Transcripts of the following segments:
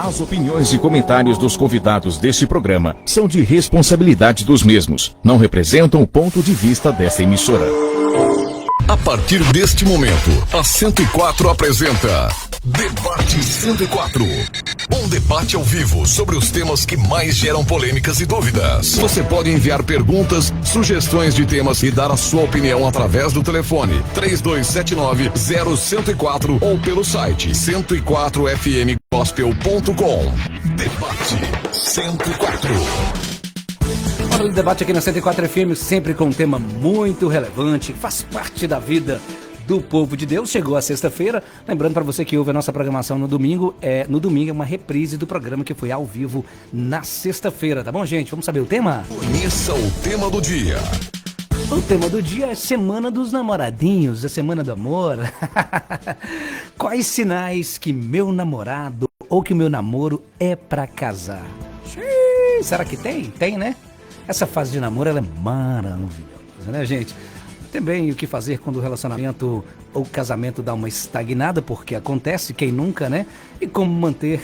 As opiniões e comentários dos convidados deste programa são de responsabilidade dos mesmos. Não representam o ponto de vista desta emissora. A partir deste momento, a 104 apresenta Debate 104. Um debate ao vivo sobre os temas que mais geram polêmicas e dúvidas. Você pode enviar perguntas, sugestões de temas e dar a sua opinião através do telefone 3279-0104 ou pelo site 104fmgospel.com. Debate 104. Hora do debate aqui na 104 FM, sempre com um tema muito relevante, faz parte da vida do povo de Deus. Chegou a sexta-feira, lembrando para você que ouve a nossa programação no domingo é uma reprise do programa que foi ao vivo na sexta-feira, tá bom, gente? Vamos saber o tema? Conheça o tema do dia. O tema do dia é Semana dos Namoradinhos, a Semana do Amor. Quais sinais que meu namorado ou que o meu namoro é para casar? Será que tem? Tem, né? Essa fase de namoro, ela é maravilhosa, né, gente? Também o que fazer quando o relacionamento ou casamento dá uma estagnada, porque acontece, quem nunca, né? E como manter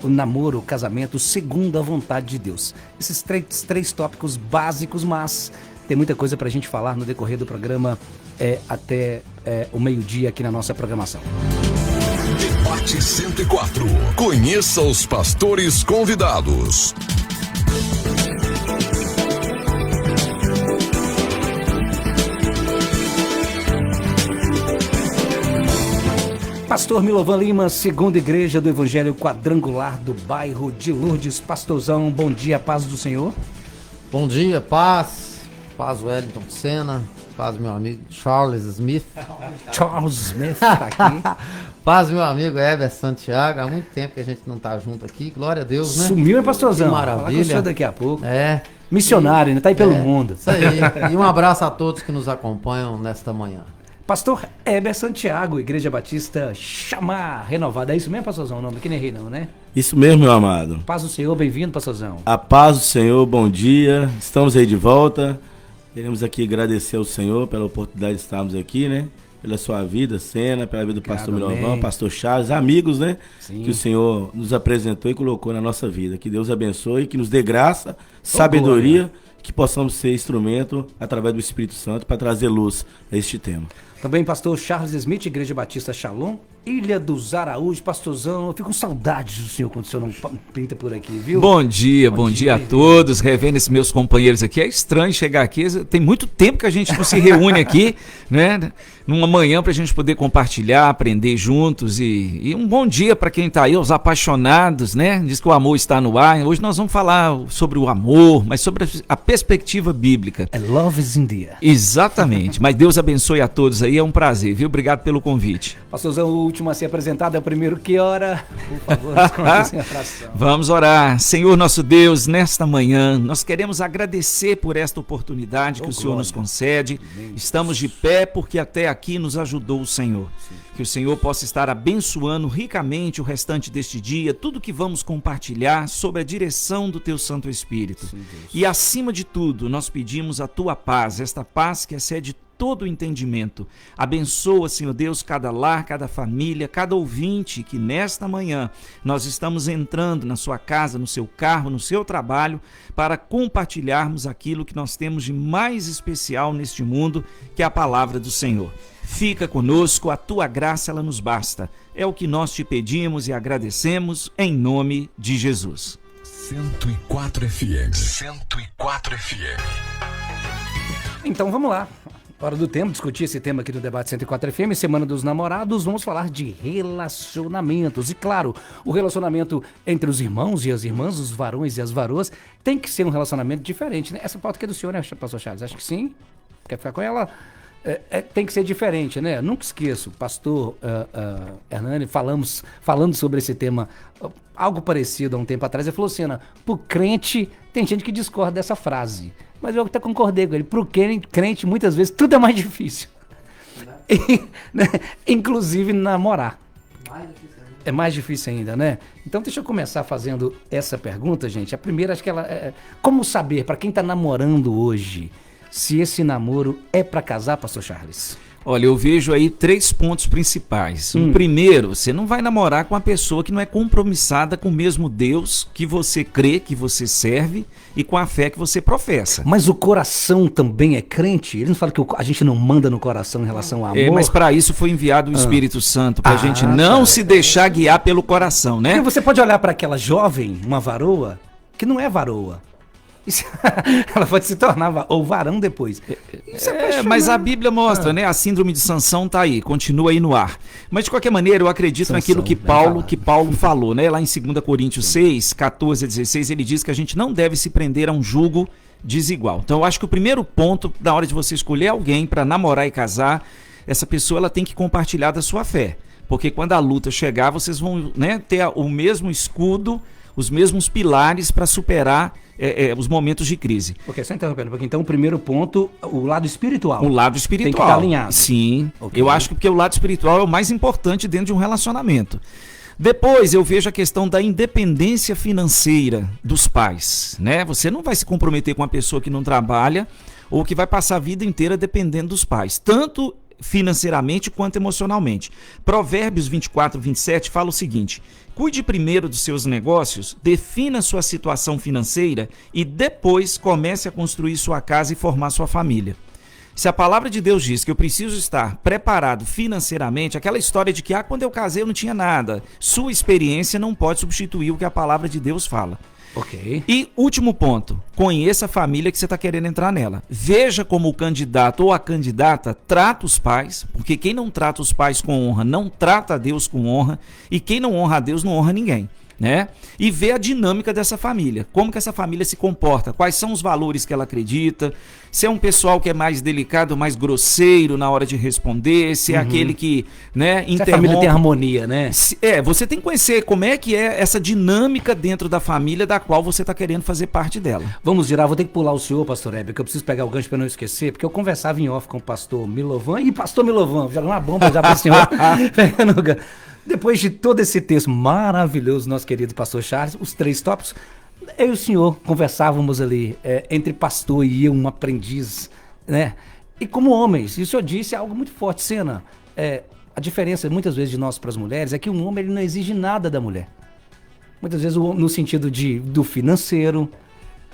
o namoro, o casamento, segundo a vontade de Deus. Esses três tópicos básicos, mas tem muita coisa pra gente falar no decorrer do programa até o meio-dia aqui na nossa programação. Debate 104. Conheça os pastores convidados. Pastor Milovan Lima, segunda igreja do Evangelho Quadrangular do bairro de Lourdes. Pastorzão, bom dia, paz do Senhor. Bom dia, paz Wellington Senna, paz meu amigo Charles Smith. Charles Smith tá aqui. Paz meu amigo Heber Santiago, há muito tempo que a gente não tá junto aqui, glória a Deus, né? Sumiu, hein, pastorzão? Que maravilha. Falar com o senhor daqui a pouco. Missionário, né? Tá aí pelo mundo. Isso aí. E um abraço a todos que nos acompanham nesta manhã. Pastor Heber Santiago, Igreja Batista Chamar Renovada. É isso mesmo, pastorzão? O nome que nem errei não, né? Isso mesmo, meu amado. Paz do Senhor, bem-vindo, pastorzão. A paz do Senhor, bom dia. Estamos aí de volta. Queremos aqui agradecer ao Senhor pela oportunidade de estarmos aqui, né? Pela sua vida, Senna, pela vida do pastor Milovan, pastor Charles, amigos, né? Sim. Que o Senhor nos apresentou e colocou na nossa vida. Que Deus abençoe, que nos dê graça, sabedoria, que possamos ser instrumento, através do Espírito Santo, para trazer luz a este tema. Também pastor Charles Smith, Igreja Batista Shalom, Ilha dos Araújos. Pastorzão, eu fico com saudades do senhor quando o senhor não pinta por aqui, viu? Bom dia a todos, revendo esses meus companheiros aqui. É estranho chegar aqui, tem muito tempo que a gente não se reúne aqui, né? Numa manhã pra gente poder compartilhar, aprender juntos e um bom dia para quem tá aí, os apaixonados, né? Diz que o amor está no ar. Hoje nós vamos falar sobre o amor, mas sobre a perspectiva bíblica. Love is in the air. Exatamente, mas Deus abençoe a todos aí, é um prazer, viu? Obrigado pelo convite. Pastorzão, o último a ser apresentado é o primeiro que ora. Por favor, responda a oração. Vamos orar. Senhor nosso Deus, nesta manhã, nós queremos agradecer por esta oportunidade que o Senhor nos concede. Estamos de pé porque até aqui nos ajudou o Senhor. Que o Senhor possa estar abençoando ricamente o restante deste dia, tudo que vamos compartilhar sobre a direção do Teu Santo Espírito. Sim, e acima de tudo, nós pedimos a Tua paz, esta paz que excede todo o entendimento. Abençoa, Senhor Deus, cada lar, cada família, cada ouvinte que nesta manhã nós estamos entrando na sua casa, no seu carro, no seu trabalho, para compartilharmos aquilo que nós temos de mais especial neste mundo, que é a palavra do Senhor. Fica conosco, a tua graça ela nos basta. É o que nós te pedimos e agradecemos em nome de Jesus. 104 FM. 104 FM. Então vamos lá. Hora do tempo, discutir esse tema aqui do Debate 104 FM, Semana dos Namorados, vamos falar de relacionamentos. E claro, o relacionamento entre os irmãos e as irmãs, os varões e as varoas, tem que ser um relacionamento diferente, né? Essa pauta aqui é do senhor, né, pastor Charles? Acho que sim. Quer ficar com ela? Tem que ser diferente, né? Nunca esqueço, pastor Hernani, falando sobre esse tema, algo parecido há um tempo atrás, ele falou assim, Ana, pro crente, tem gente que discorda dessa frase, mas eu até concordei com ele, pro crente, muitas vezes, tudo é mais difícil. Né? Inclusive namorar. É mais difícil ainda, né? Então deixa eu começar fazendo essa pergunta, gente. A primeira, acho que ela é, como saber, para quem tá namorando hoje, se esse namoro é para casar, pastor Charles? Olha, eu vejo aí 3 pontos principais. O primeiro, você não vai namorar com uma pessoa que não é compromissada com o mesmo Deus que você crê, que você serve e com a fé que você professa. Mas o coração também é crente? Ele não fala que a gente não manda no coração em relação ao amor? Mas para isso foi enviado o Espírito Santo, para a gente não se deixar guiar pelo coração, né? Porque você pode olhar para aquela jovem, uma varoa, que não é varoa. Ela pode se tornar ou varão depois. Mas a Bíblia mostra, né? A síndrome de Sansão tá aí, continua aí no ar. Mas de qualquer maneira, eu acredito naquilo que Paulo falou, né? Lá em 2 Coríntios 6, 14 a 16, ele diz que a gente não deve se prender a um jugo desigual. Então eu acho que o primeiro ponto, na hora de você escolher alguém para namorar e casar, essa pessoa ela tem que compartilhar da sua fé. Porque quando a luta chegar, vocês vão, né, ter o mesmo escudo, os mesmos pilares para superar os momentos de crise. Ok, só interrompendo, porque então o primeiro ponto, o lado espiritual. O lado espiritual. Tem que estar alinhado. Sim, Okay. Eu acho que porque o lado espiritual é o mais importante dentro de um relacionamento. Depois eu vejo a questão da independência financeira dos pais, né? Você não vai se comprometer com uma pessoa que não trabalha ou que vai passar a vida inteira dependendo dos pais, tanto financeiramente quanto emocionalmente. Provérbios 24, 27 fala o seguinte: cuide primeiro dos seus negócios, defina sua situação financeira e depois comece a construir sua casa e formar sua família. Se a palavra de Deus diz que eu preciso estar preparado financeiramente, aquela história de que quando eu casei eu não tinha nada, sua experiência não pode substituir o que a palavra de Deus fala. Ok. E último ponto, conheça a família que você está querendo entrar nela. Veja como o candidato ou a candidata trata os pais, porque quem não trata os pais com honra não trata a Deus com honra, e quem não honra a Deus não honra ninguém, né? E ver a dinâmica dessa família, como que essa família se comporta, quais são os valores que ela acredita, se é um pessoal que é mais delicado, mais grosseiro na hora de responder, se é aquele que, né, interrompe. Se a família tem harmonia, né? Você tem que conhecer como é que é essa dinâmica dentro da família da qual você está querendo fazer parte dela. Vamos girar, vou ter que pular o senhor, pastor Hébio, que eu preciso pegar o gancho para não esquecer, porque eu conversava em off com o pastor Milovan, e pastor Milovan, jogar uma bomba já para o senhor. Pegando o gancho. Depois de todo esse texto maravilhoso, nosso querido pastor Charles, os 3 tópicos, eu e o senhor conversávamos ali, entre pastor e eu, um aprendiz, né? E como homens, e o senhor disse algo muito forte, Sena, a diferença muitas vezes de nós para as mulheres é que um homem ele não exige nada da mulher. Muitas vezes no sentido do financeiro,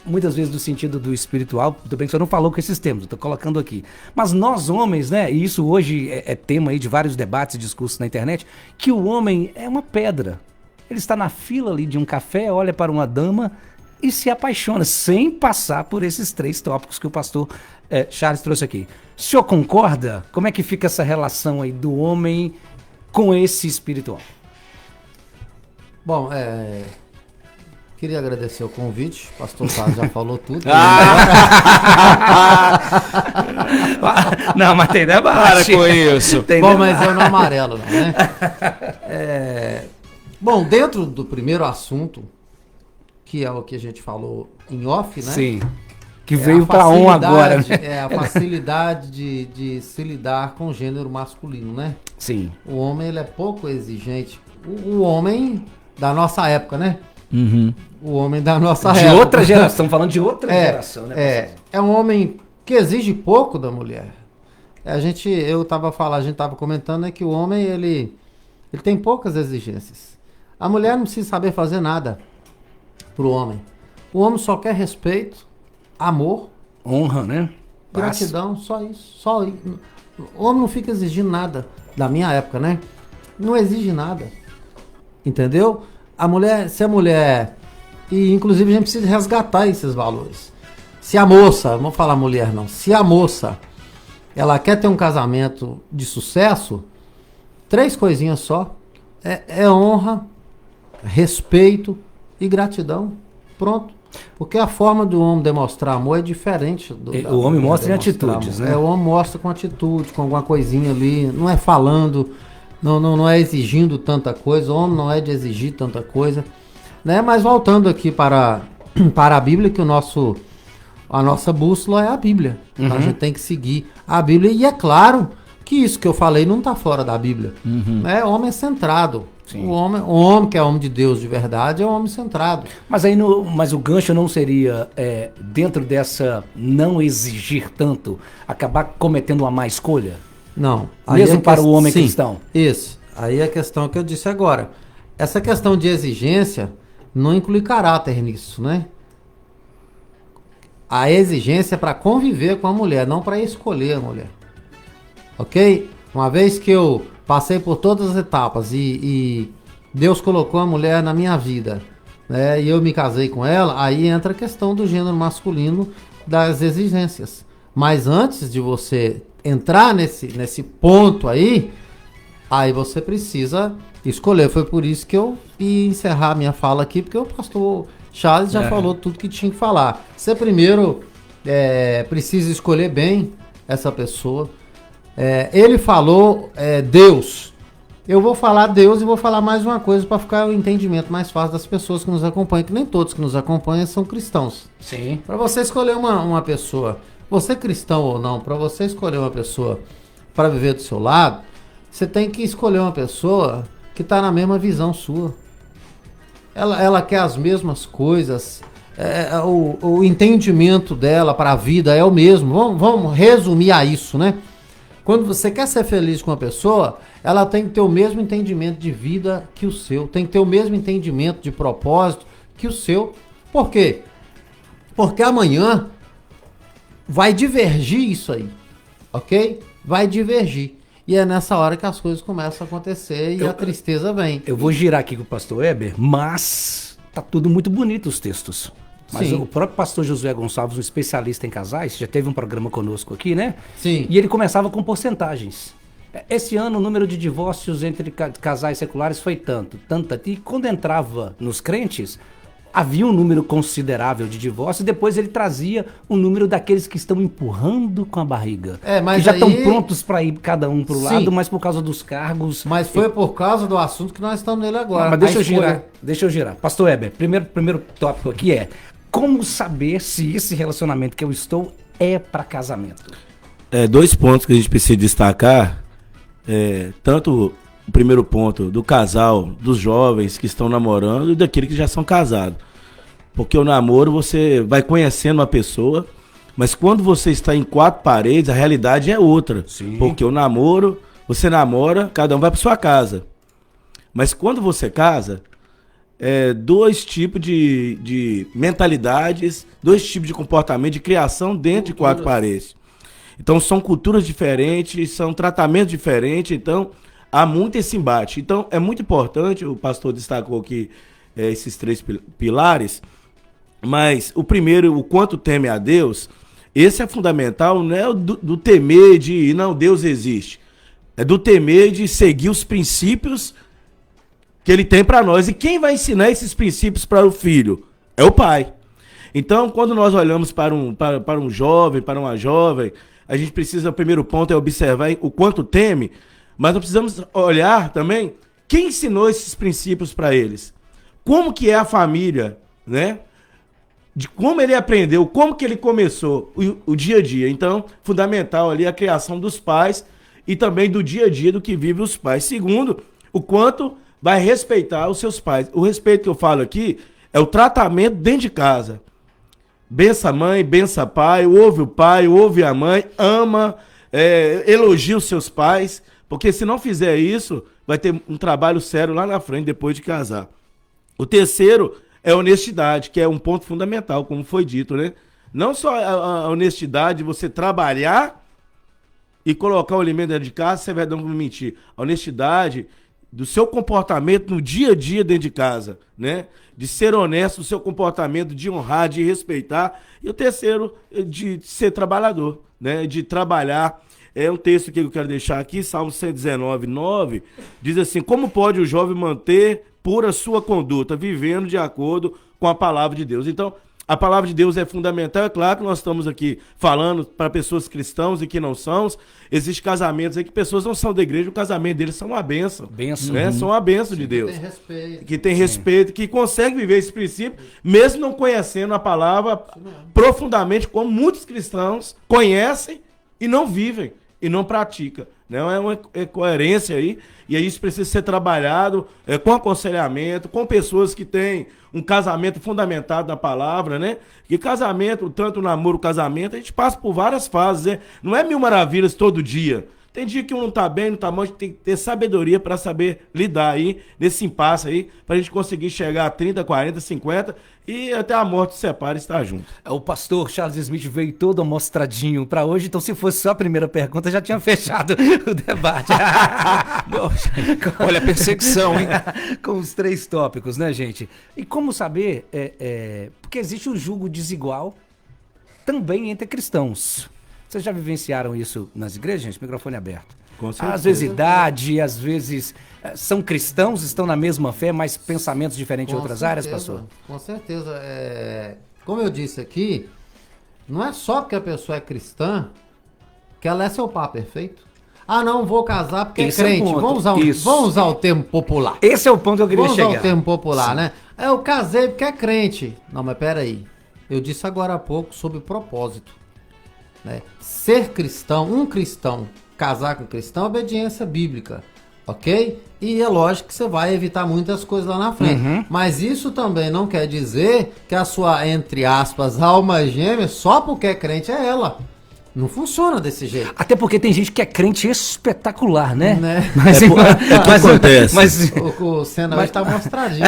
muitas vezes no sentido do espiritual. Tudo bem que o senhor não falou com esses termos, eu estou colocando aqui. Mas nós homens, né, e isso hoje é tema aí de vários debates e discursos na internet, que o homem é uma pedra. Ele está na fila ali de um café, olha para uma dama e se apaixona, sem passar por esses 3 tópicos que o pastor Charles trouxe aqui. O senhor concorda? Como é que fica essa relação aí do homem com esse espiritual? Bom, queria agradecer o convite, o pastor Charles já falou tudo. Não, mas tem debate. Para com isso. Bom, mas eu não amarelo, não, né? Bom, dentro do primeiro assunto, que é o que a gente falou em off, né? Sim. Que veio para agora. Né? A facilidade de se lidar com o gênero masculino, né? Sim. O homem, ele é pouco exigente. O homem da nossa época, né? Uhum. O homem da nossa de época. De outra geração, falando de outra geração, né? É um homem que exige pouco da mulher. A gente tava comentando que o homem, ele tem poucas exigências. A mulher não precisa saber fazer nada pro homem. O homem só quer respeito, amor, honra, né? Gratidão, só isso. Só isso. O homem não fica exigindo nada. Da minha época, né? Não exige nada. Entendeu? Se a mulher... E inclusive a gente precisa resgatar esses valores. Se a moça, não vou falar mulher não, se a moça, ela quer ter um casamento de sucesso, 3 coisinhas só. É honra, respeito e gratidão. Pronto. Porque a forma do homem demonstrar amor é diferente. O homem mostra em atitudes, amor, né? O homem mostra com atitude, com alguma coisinha ali. Não é falando, não é exigindo tanta coisa. O homem não é de exigir tanta coisa. Né? Mas voltando aqui para a Bíblia, que a nossa bússola é a Bíblia. Uhum. Então a gente tem que seguir a Bíblia. E é claro que isso que eu falei não está fora da Bíblia. Uhum. Homem é centrado. O homem que é homem de Deus de verdade é um homem centrado. Mas aí mas o gancho não seria, dentro dessa não exigir tanto, acabar cometendo uma má escolha? Não. Mesmo a para o homem sim, cristão. Isso. Aí é a questão que eu disse agora. Essa questão de exigência não inclui caráter nisso, né? A exigência é para conviver com a mulher, não para escolher a mulher. Ok? Uma vez que eu passei por todas as etapas e Deus colocou a mulher na minha vida, né, e eu me casei com ela, aí entra a questão do gênero masculino das exigências. Mas antes de você entrar nesse ponto aí você precisa escolher. Foi por isso que eu ia encerrar minha fala aqui, porque o pastor Charles já falou tudo que tinha que falar. Você primeiro precisa escolher bem essa pessoa. Ele falou Deus. Eu vou falar Deus e vou falar mais uma coisa para ficar o entendimento mais fácil das pessoas que nos acompanham, que nem todos que nos acompanham são cristãos. Sim. Para você escolher uma pessoa, você cristão ou não, para você escolher uma pessoa para viver do seu lado, você tem que escolher uma pessoa que está na mesma visão sua. Ela quer as mesmas coisas, o entendimento dela para a vida é o mesmo. Vamos resumir a isso, né? Quando você quer ser feliz com uma pessoa, ela tem que ter o mesmo entendimento de vida que o seu, tem que ter o mesmo entendimento de propósito que o seu. Por quê? Porque amanhã vai divergir isso aí, ok? Vai divergir. E é nessa hora que as coisas começam a acontecer e a tristeza vem. Eu vou girar aqui com o pastor Weber, mas tá tudo muito bonito os textos. Mas Sim. o próprio pastor Josué Gonçalves, um especialista em casais, já teve um programa conosco aqui, né? Sim. E ele começava com porcentagens. Esse ano o número de divórcios entre casais seculares foi tanto. E quando entrava nos crentes, havia um número considerável de divórcios e depois ele trazia o número daqueles que estão empurrando com a barriga. Mas que já estão aí- prontos para ir cada um para o Sim. lado, mas por causa dos cargos. Mas foi por causa do assunto que nós estamos nele agora. Mas deixa A eu girar, escolha. deixa eu girar. Pastor Weber, primeiro tópico aqui é como saber se esse relacionamento que eu estou é para casamento. Dois pontos que a gente precisa destacar. Tanto o primeiro ponto do casal, dos jovens que estão namorando e daqueles que já são casados. Porque o namoro, você vai conhecendo uma pessoa, mas quando você está em quatro paredes, a realidade é outra. Sim. Porque o namoro, você namora, cada um vai para sua casa. Mas quando você casa, dois tipos de mentalidades, dois tipos de comportamento, de criação dentro de quatro paredes. Então são culturas diferentes, são tratamentos diferentes, então há muito esse embate. Então é muito importante, o pastor destacou aqui esses três pilares, mas o primeiro, o quanto teme a Deus, esse é fundamental, não é o do temer de não, Deus existe. É do temer de seguir os princípios que ele tem para nós. E quem vai ensinar esses princípios para o filho? É o pai. Então, quando nós olhamos para um jovem, para uma jovem, a gente precisa, o primeiro ponto é observar o quanto teme, mas nós precisamos olhar também quem ensinou esses princípios para eles. Como que é a família, né? De como ele aprendeu, como que ele começou o dia a dia. Então, fundamental ali a criação dos pais e também do dia a dia do que vivem os pais. Segundo, o quanto vai respeitar os seus pais. O respeito que eu falo aqui é o tratamento dentro de casa. Bença a mãe, bença pai, ouve a mãe, ama, elogia os seus pais, porque se não fizer isso, vai ter um trabalho sério lá na frente depois de casar. O terceiro é a honestidade, que é um ponto fundamental, como foi dito, né? Não só a honestidade de você trabalhar e colocar o alimento dentro de casa, você vai não mentir. A honestidade do seu comportamento no dia a dia dentro de casa, né? De ser honesto no seu comportamento, de honrar, de respeitar. E o terceiro, de ser trabalhador, né? De trabalhar. É um texto que eu quero deixar aqui, Salmo 119, 9, diz assim: como pode o jovem manter pura sua conduta, vivendo de acordo com a palavra de Deus? Então, a palavra de Deus é fundamental. É claro que nós estamos aqui falando para pessoas cristãs e que não são. Existem casamentos aí que pessoas não são da igreja, o casamento deles são uma bênção. Né? São uma bênção de Deus. Tem respeito. Que tem respeito, que consegue viver esse princípio, mesmo não conhecendo a palavra profundamente, como muitos cristãos conhecem e não vivem, e não praticam. Né? É uma coerência aí, e aí isso precisa ser trabalhado com aconselhamento, com pessoas que têm um casamento fundamentado na palavra, né? Que casamento, tanto o namoro, o casamento, a gente passa por várias fases, né? Não é mil maravilhas todo dia. Tem dia que um não tá bem, não tá mal, a gente tem que ter sabedoria para saber lidar aí, nesse impasse aí, pra gente conseguir chegar a 30, 40, 50 e até a morte se separe e estar junto. O pastor Charles Smith veio todo amostradinho para hoje, então se fosse só a primeira pergunta, já tinha fechado o debate. Olha a perseguição, hein? Com os 3 tópicos, né, gente? E como saber, porque existe um julgo desigual também entre cristãos. Vocês já vivenciaram isso nas igrejas, gente? Microfone aberto. Com certeza. Às vezes idade, às vezes são cristãos, estão na mesma fé, mas pensamentos diferentes em outras áreas, pastor? Com certeza. Como eu disse aqui, não é só porque a pessoa é cristã que ela é seu par perfeito. Ah, não, vou casar porque Esse é é o crente. ponto. Vamos usar o termo popular. Esse é o ponto que eu queria Vamos chegar. usar o termo popular, Sim. né? Eu casei porque é crente. Não, mas peraí. Eu disse agora há pouco sobre propósito. Né? Ser cristão, um cristão, casar com cristão, é obediência bíblica. Ok? E é lógico que você vai evitar muitas coisas lá na frente. Mas isso também não quer dizer que a sua, entre aspas, alma gêmea, só porque é crente é ela. Não funciona desse jeito. Até porque tem gente que é crente espetacular, né? Mas, que acontece? Mas, o Senna hoje tá mostradinho.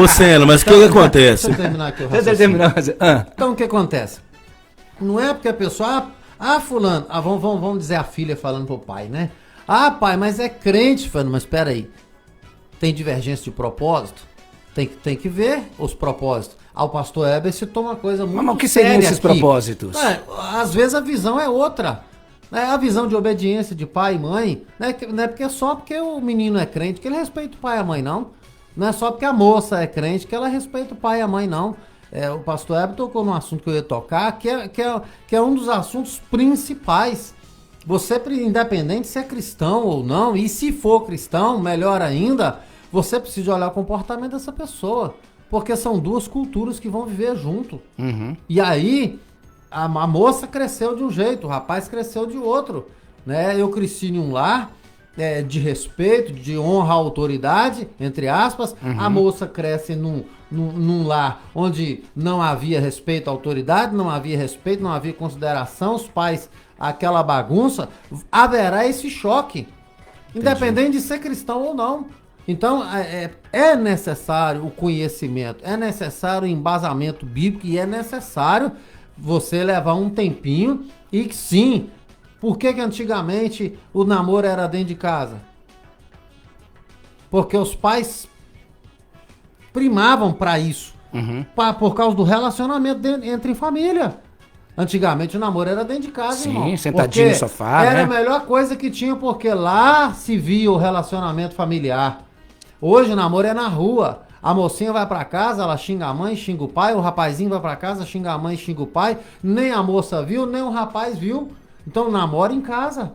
Ô, Senna, mas o que acontece? Deixa eu terminar aqui o Deixa eu raciocínio. terminar, mas- Então o que acontece? Não é porque a pessoa, fulano, vamos dizer a filha falando pro pai, né? Ah, pai, mas é crente, falando, mas espera aí. Tem divergência de propósito? Tem que ver os propósitos. O pastor Heber citou uma coisa muito Mas o que seriam séria esses aqui. propósitos? Às vezes a visão é outra. Né? A visão de obediência de pai e mãe, né? Não é porque só porque o menino é crente que ele respeita o pai e a mãe, não. Não é só porque a moça é crente que ela respeita o pai e a mãe, não. O pastor Heber tocou num assunto que eu ia tocar, que é um dos assuntos principais. Você, independente se é cristão ou não, e se for cristão, melhor ainda, você precisa olhar o comportamento dessa pessoa. Porque são 2 culturas que vão viver junto. E aí, a moça cresceu de um jeito, o rapaz cresceu de outro. Né? Eu cresci em um lar de respeito, de honra à autoridade, entre aspas. A moça cresce num lar onde não havia respeito à autoridade, não havia respeito, não havia consideração, os pais, aquela bagunça. Haverá esse choque, independente de ser cristão ou não. Então, é necessário o conhecimento, é necessário o embasamento bíblico e é necessário você levar um tempinho e que sim, por que antigamente o namoro era dentro de casa? Porque os pais primavam para isso, por causa do relacionamento entre família. Antigamente o namoro era dentro de casa, Sim, irmão. sentadinho Porque no sofá, era né? a melhor coisa que tinha, porque lá se via o relacionamento familiar. Hoje o namoro é na rua. A mocinha vai pra casa, ela xinga a mãe, xinga o pai. O rapazinho vai pra casa, xinga a mãe, xinga o pai. Nem a moça viu, nem o rapaz viu. Então namora em casa.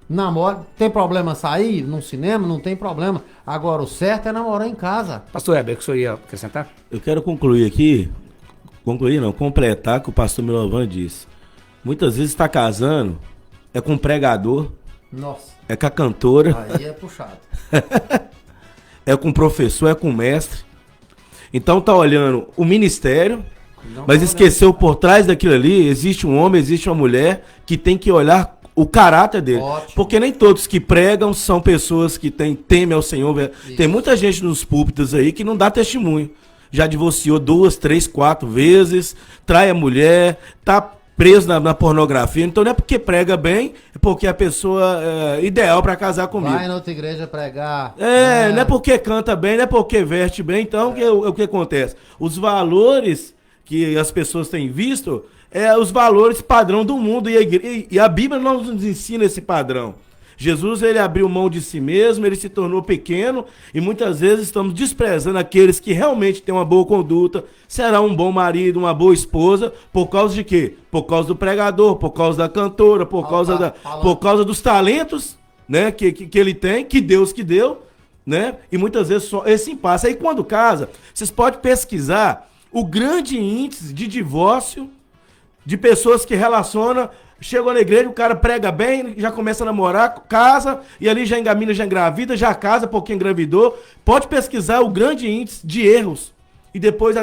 Namora. Tem problema sair no cinema? Não tem problema. Agora o certo é namorar em casa. Pastor Heber, que o senhor ia acrescentar? Eu quero concluir aqui, completar o que o pastor Milovan disse. Muitas vezes está casando, é com pregador, Nossa, é com a cantora, aí é puxado. é com professor, é com mestre. Então tá olhando o ministério, mas esqueceu por trás daquilo ali, existe um homem, existe uma mulher que tem que olhar o caráter dele. Ótimo. Porque nem todos que pregam são pessoas que temem ao Senhor. Tem muita gente nos púlpitos aí que não dá testemunho. Já divorciou 2, 3, 4 vezes, trai a mulher, tá preso na pornografia. Então não é porque prega bem, é porque a pessoa é ideal para casar comigo. Vai na outra igreja pregar. Não é porque canta bem, não é porque veste bem. Então o que acontece? Os valores que as pessoas têm visto os valores padrão do mundo. E a Bíblia não nos ensina esse padrão. Jesus, ele abriu mão de si mesmo, ele se tornou pequeno e muitas vezes estamos desprezando aqueles que realmente têm uma boa conduta, será um bom marido, uma boa esposa, por causa de quê? Por causa do pregador, por causa da cantora, por causa dos talentos, né, que ele tem, que Deus que deu, né? E muitas vezes só esse impasse. Aí quando casa, vocês podem pesquisar o grande índice de divórcio de pessoas que relacionam. Chegou na igreja, o cara prega bem, já começa a namorar, casa, e ali já engamina, já engravida, já casa porque engravidou. Pode pesquisar o grande índice de erros e depois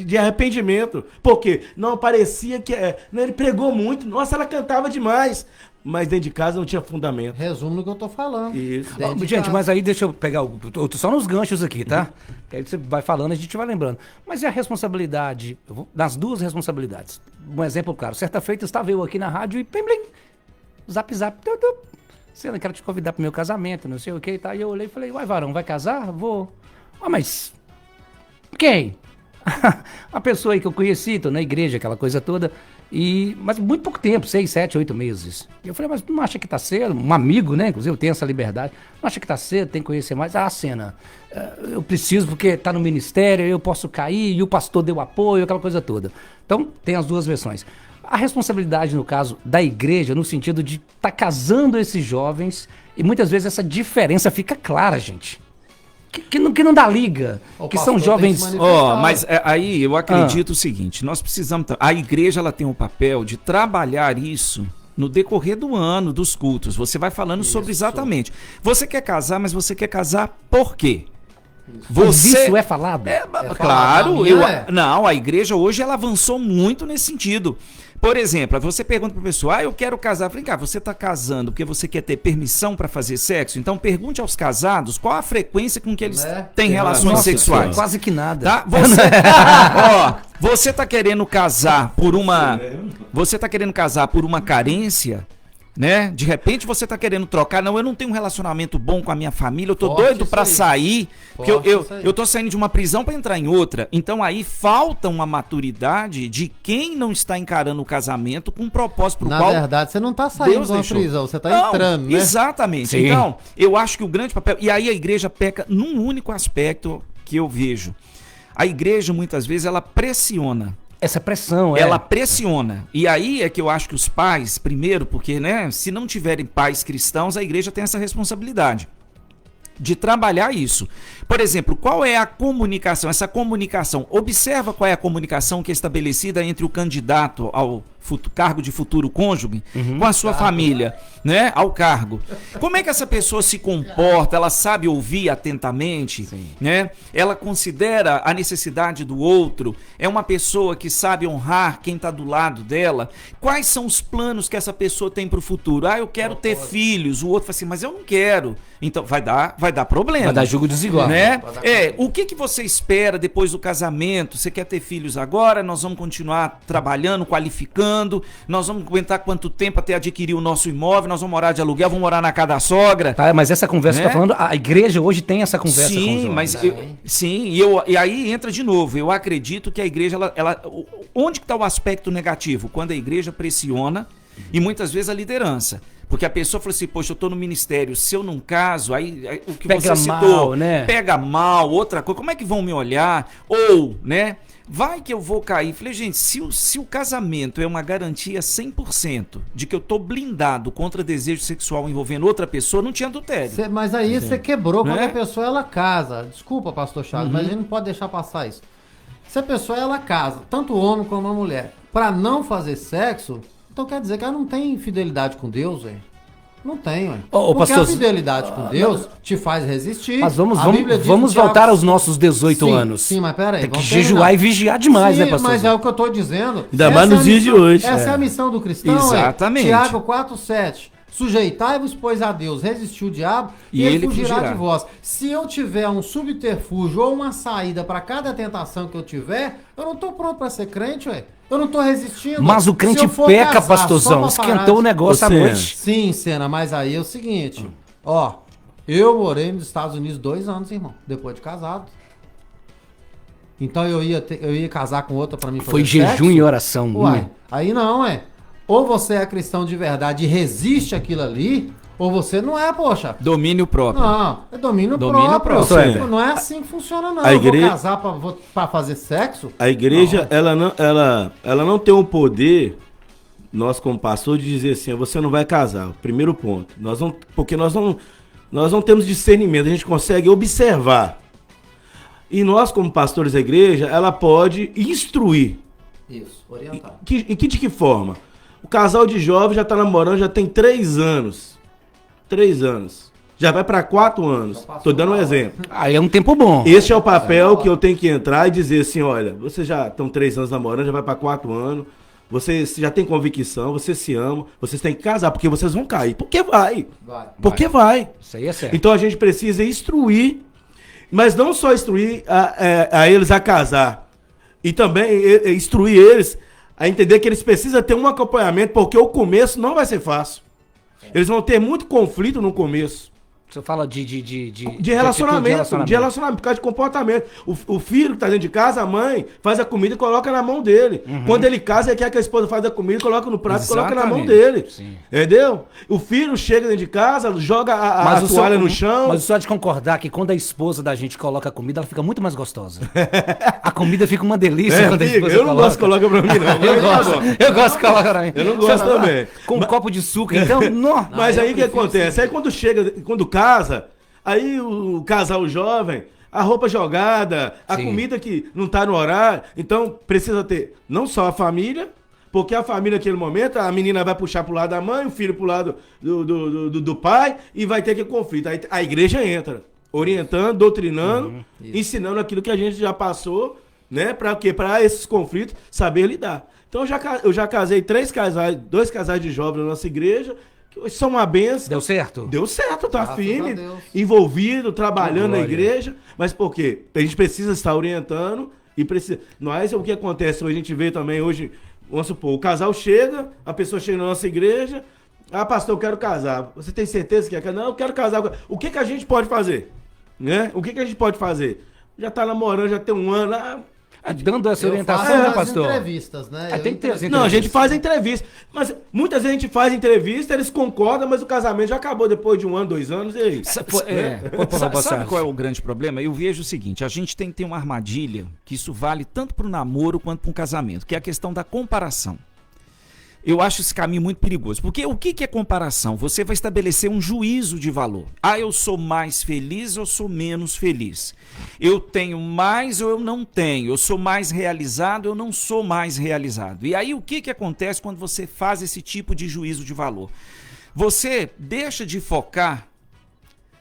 de arrependimento. Por quê? Não, parecia que ele pregou muito. Nossa, ela cantava demais. mas dentro de casa não tinha fundamento. Resumo no que eu tô falando. Isso. Dentro de Gente, casa. mas aí deixa eu pegar eu tô só nos ganchos aqui, tá? Que aí você vai falando e a gente vai lembrando. Mas e a responsabilidade, das duas responsabilidades? Um exemplo claro, certa feita estava eu aqui na rádio e plim, plim, zap, Cena, quero te convidar pro meu casamento, não sei o que, tá? E eu olhei e falei, uai, varão, vai casar? Vou. Ah, mas quem? A pessoa aí que eu conheci, tô na igreja, aquela coisa toda. Mas muito pouco tempo, 6, 7, 8 meses. E eu falei, mas não acha que tá cedo? Um amigo, né? Inclusive eu tenho essa liberdade. Não acha que tá cedo, tem que conhecer mais? Ah, Cena, eu preciso porque tá no ministério, eu posso cair, e o pastor deu apoio, aquela coisa toda. Então, tem as duas versões. A responsabilidade, no caso, da igreja, no sentido de tá casando esses jovens, e muitas vezes essa diferença fica clara, gente. Que não dá liga, O que são pastor jovens... tem que se manifestar. Mas aí eu acredito o seguinte, nós precisamos... A igreja ela tem o papel de trabalhar isso no decorrer do ano, dos cultos. Você vai falando sobre exatamente. Você quer casar, mas você quer casar por quê? Mas isso é falado? Claro, falado, não, a igreja hoje ela avançou muito nesse sentido. Por exemplo, você pergunta para a pessoa, eu quero casar. Falei, cara, você está casando porque você quer ter permissão para fazer sexo? Então pergunte aos casados qual a frequência com que eles têm relações sexuais. Quase que nada. Tá? Você está querendo casar por uma... Você está querendo casar por uma carência... Né? De repente você tá querendo trocar, não, eu não tenho um relacionamento bom com a minha família, eu tô doido pra sair, porque eu tô saindo de uma prisão pra entrar em outra. Então aí falta uma maturidade de quem não está encarando o casamento com um propósito pro qual... Na verdade, você não tá saindo Deus de uma deixou. prisão, você tá Não, entrando, né? Exatamente. Sim. Então, eu acho que o grande papel... E aí a igreja peca num único aspecto que eu vejo. A igreja, muitas vezes, ela pressiona. Essa pressão, Ela pressiona. E aí é que eu acho que os pais, primeiro, porque, né, se não tiverem pais cristãos, a igreja tem essa responsabilidade de trabalhar isso. Por exemplo, qual é a comunicação? Essa comunicação, observa qual é a comunicação que é estabelecida entre o candidato ao cargo de futuro cônjuge com a sua família, né, ao cargo. Como é que essa pessoa se comporta? Ela sabe ouvir atentamente, né? Ela considera a necessidade do outro? É uma pessoa que sabe honrar quem está do lado dela? Quais são os planos que essa pessoa tem para o futuro? Eu quero ter filhos. O outro fala assim, mas eu não quero. Então vai dar problema. Vai dar jogo desigual. Né? O que você espera depois do casamento? Você quer ter filhos agora? Nós vamos continuar trabalhando, qualificando. Nós vamos aguentar quanto tempo até adquirir o nosso imóvel? Nós vamos morar de aluguel, vamos morar na casa da sogra. Tá, mas essa conversa Né? que eu tô falando, a igreja hoje tem essa conversa com os Sim, jovens. mas e aí entra de novo. Eu acredito que a igreja, onde que está o aspecto negativo? Quando a igreja pressiona e muitas vezes a liderança. Porque a pessoa falou assim, poxa, eu tô no ministério, se eu não caso, aí o que Pega você mal, citou, né? Pega mal, outra coisa, como é que vão me olhar? Ou, né, vai que eu vou cair. Falei, gente, se o casamento é uma garantia 100% de que eu tô blindado contra desejo sexual envolvendo outra pessoa, não tinha adultério. Mas aí você quebrou quando Né? a pessoa ela casa. Desculpa, pastor Charles, mas a gente não pode deixar passar isso. Se a pessoa ela casa, tanto o homem como a mulher, pra não fazer sexo, então quer dizer que ela não tem fidelidade com Deus, velho. Não tem, velho. Ô, Porque pastor, a fidelidade com Deus te faz resistir. Mas A Bíblia diz vamos no Tiago- voltar aos nossos 18 anos. Sim, mas peraí. Tem que vamos jejuar terminar. e vigiar demais, Sim, né, pastor? mas é o que eu tô dizendo. Ainda mais Essa nos é a dias de missão- hoje. Essa é a missão do cristão, Exatamente. Tiago 4,7. Sujeitai-vos, pois, a Deus, resistiu o diabo e ele fugirá de vós. Se eu tiver um subterfúgio ou uma saída para cada tentação que eu tiver, eu não tô pronto para ser crente, ué. Eu não tô resistindo. Mas o Se crente eu for peca, casar pastorzão. só pra parar Esquentou o de- negócio à Ô, noite. Sim, Senna, mas aí é o seguinte, ó, eu morei nos Estados Unidos 2 anos, irmão, depois de casado. Então eu ia casar com outra pra mim fazer Foi jejum sexo? e oração. Uai, aí não, é. Ou você é cristão de verdade e resiste àquilo ali, ou você não é, poxa. Domínio próprio. Não, é domínio Domínio próprio. próprio. Não é assim que funciona, não. A Eu vou igreja- casar pra fazer sexo? A igreja, ela não tem o poder, nós como pastor, de dizer assim, você não vai casar. Primeiro ponto. Porque nós não temos discernimento, a gente consegue observar. E nós, como pastores da igreja, ela pode instruir. Isso, orientar. De que forma? O casal de jovens já tá namorando, já tem 3 anos. 3 anos. Já vai para 4 anos. Tô dando um exemplo. Aí é um tempo bom. Esse é o papel que eu tenho que entrar e dizer assim, olha, vocês já estão 3 anos namorando, já vai para 4 anos, vocês já têm convicção, vocês se amam, vocês têm que casar, porque vocês vão cair. Porque vai. Porque vai. Isso aí é certo. Então a gente precisa instruir, mas não só instruir a eles a casar, e também instruir eles a entender que eles precisam ter um acompanhamento, porque o começo não vai ser fácil. Eles vão ter muito conflito no começo. Você fala de relacionamento, por causa de comportamento. O filho que tá dentro de casa, a mãe, faz a comida e coloca na mão dele. Quando ele casa, ele quer que a esposa faça a comida, coloca no prato e coloca na mão dele. Sim. Entendeu? O filho chega dentro de casa, joga a toalha no chão. Mas só de concordar que quando a esposa da gente coloca a comida, ela fica muito mais gostosa. A comida fica uma delícia quando a esposa eu não gosto que coloca pra mim, não. Eu gosto que coloca pra mim. Eu não gosto também. Com um copo de suco, então... Mas aí o que acontece? Aí quando casa, aí o casal jovem, a roupa jogada, a comida que não tá no horário, então precisa ter não só a família, porque a família naquele momento, a menina vai puxar pro lado da mãe, o filho pro lado do pai, e vai ter aquele conflito. Aí a igreja entra, orientando, doutrinando, ensinando aquilo que a gente já passou, né, para quê? Para esses conflitos saber lidar. Então eu já casei 2 casais de jovens na nossa igreja, são uma benção. Deu certo? Deu certo, tá firme, envolvido, trabalhando na igreja. Mas por quê? A gente precisa estar orientando e precisa. Nós, o que acontece, a gente vê também hoje, vamos supor, o casal chega, a pessoa chega na nossa igreja, pastor, eu quero casar. Você tem certeza que quer? Não, eu quero casar. O que a gente pode fazer? Né? O que a gente pode fazer? Já tá namorando, já tem um ano, dando essa orientação, né, pastor? Entrevistas, né? Tem que ter as entrevistas. Não, a gente faz entrevista. Mas muitas vezes a gente faz entrevista, eles concordam, mas o casamento já acabou depois de 1 ano, 2 anos. E aí? Sabe qual é o grande problema? Eu vejo o seguinte: a gente tem que ter uma armadilha, que isso vale tanto para o namoro quanto para um casamento, que é a questão da comparação. Eu acho esse caminho muito perigoso. Porque o que é comparação? Você vai estabelecer um juízo de valor. Eu sou mais feliz ou sou menos feliz? Eu tenho mais ou eu não tenho? Eu sou mais realizado ou eu não sou mais realizado? E aí o que acontece quando você faz esse tipo de juízo de valor? Você deixa de focar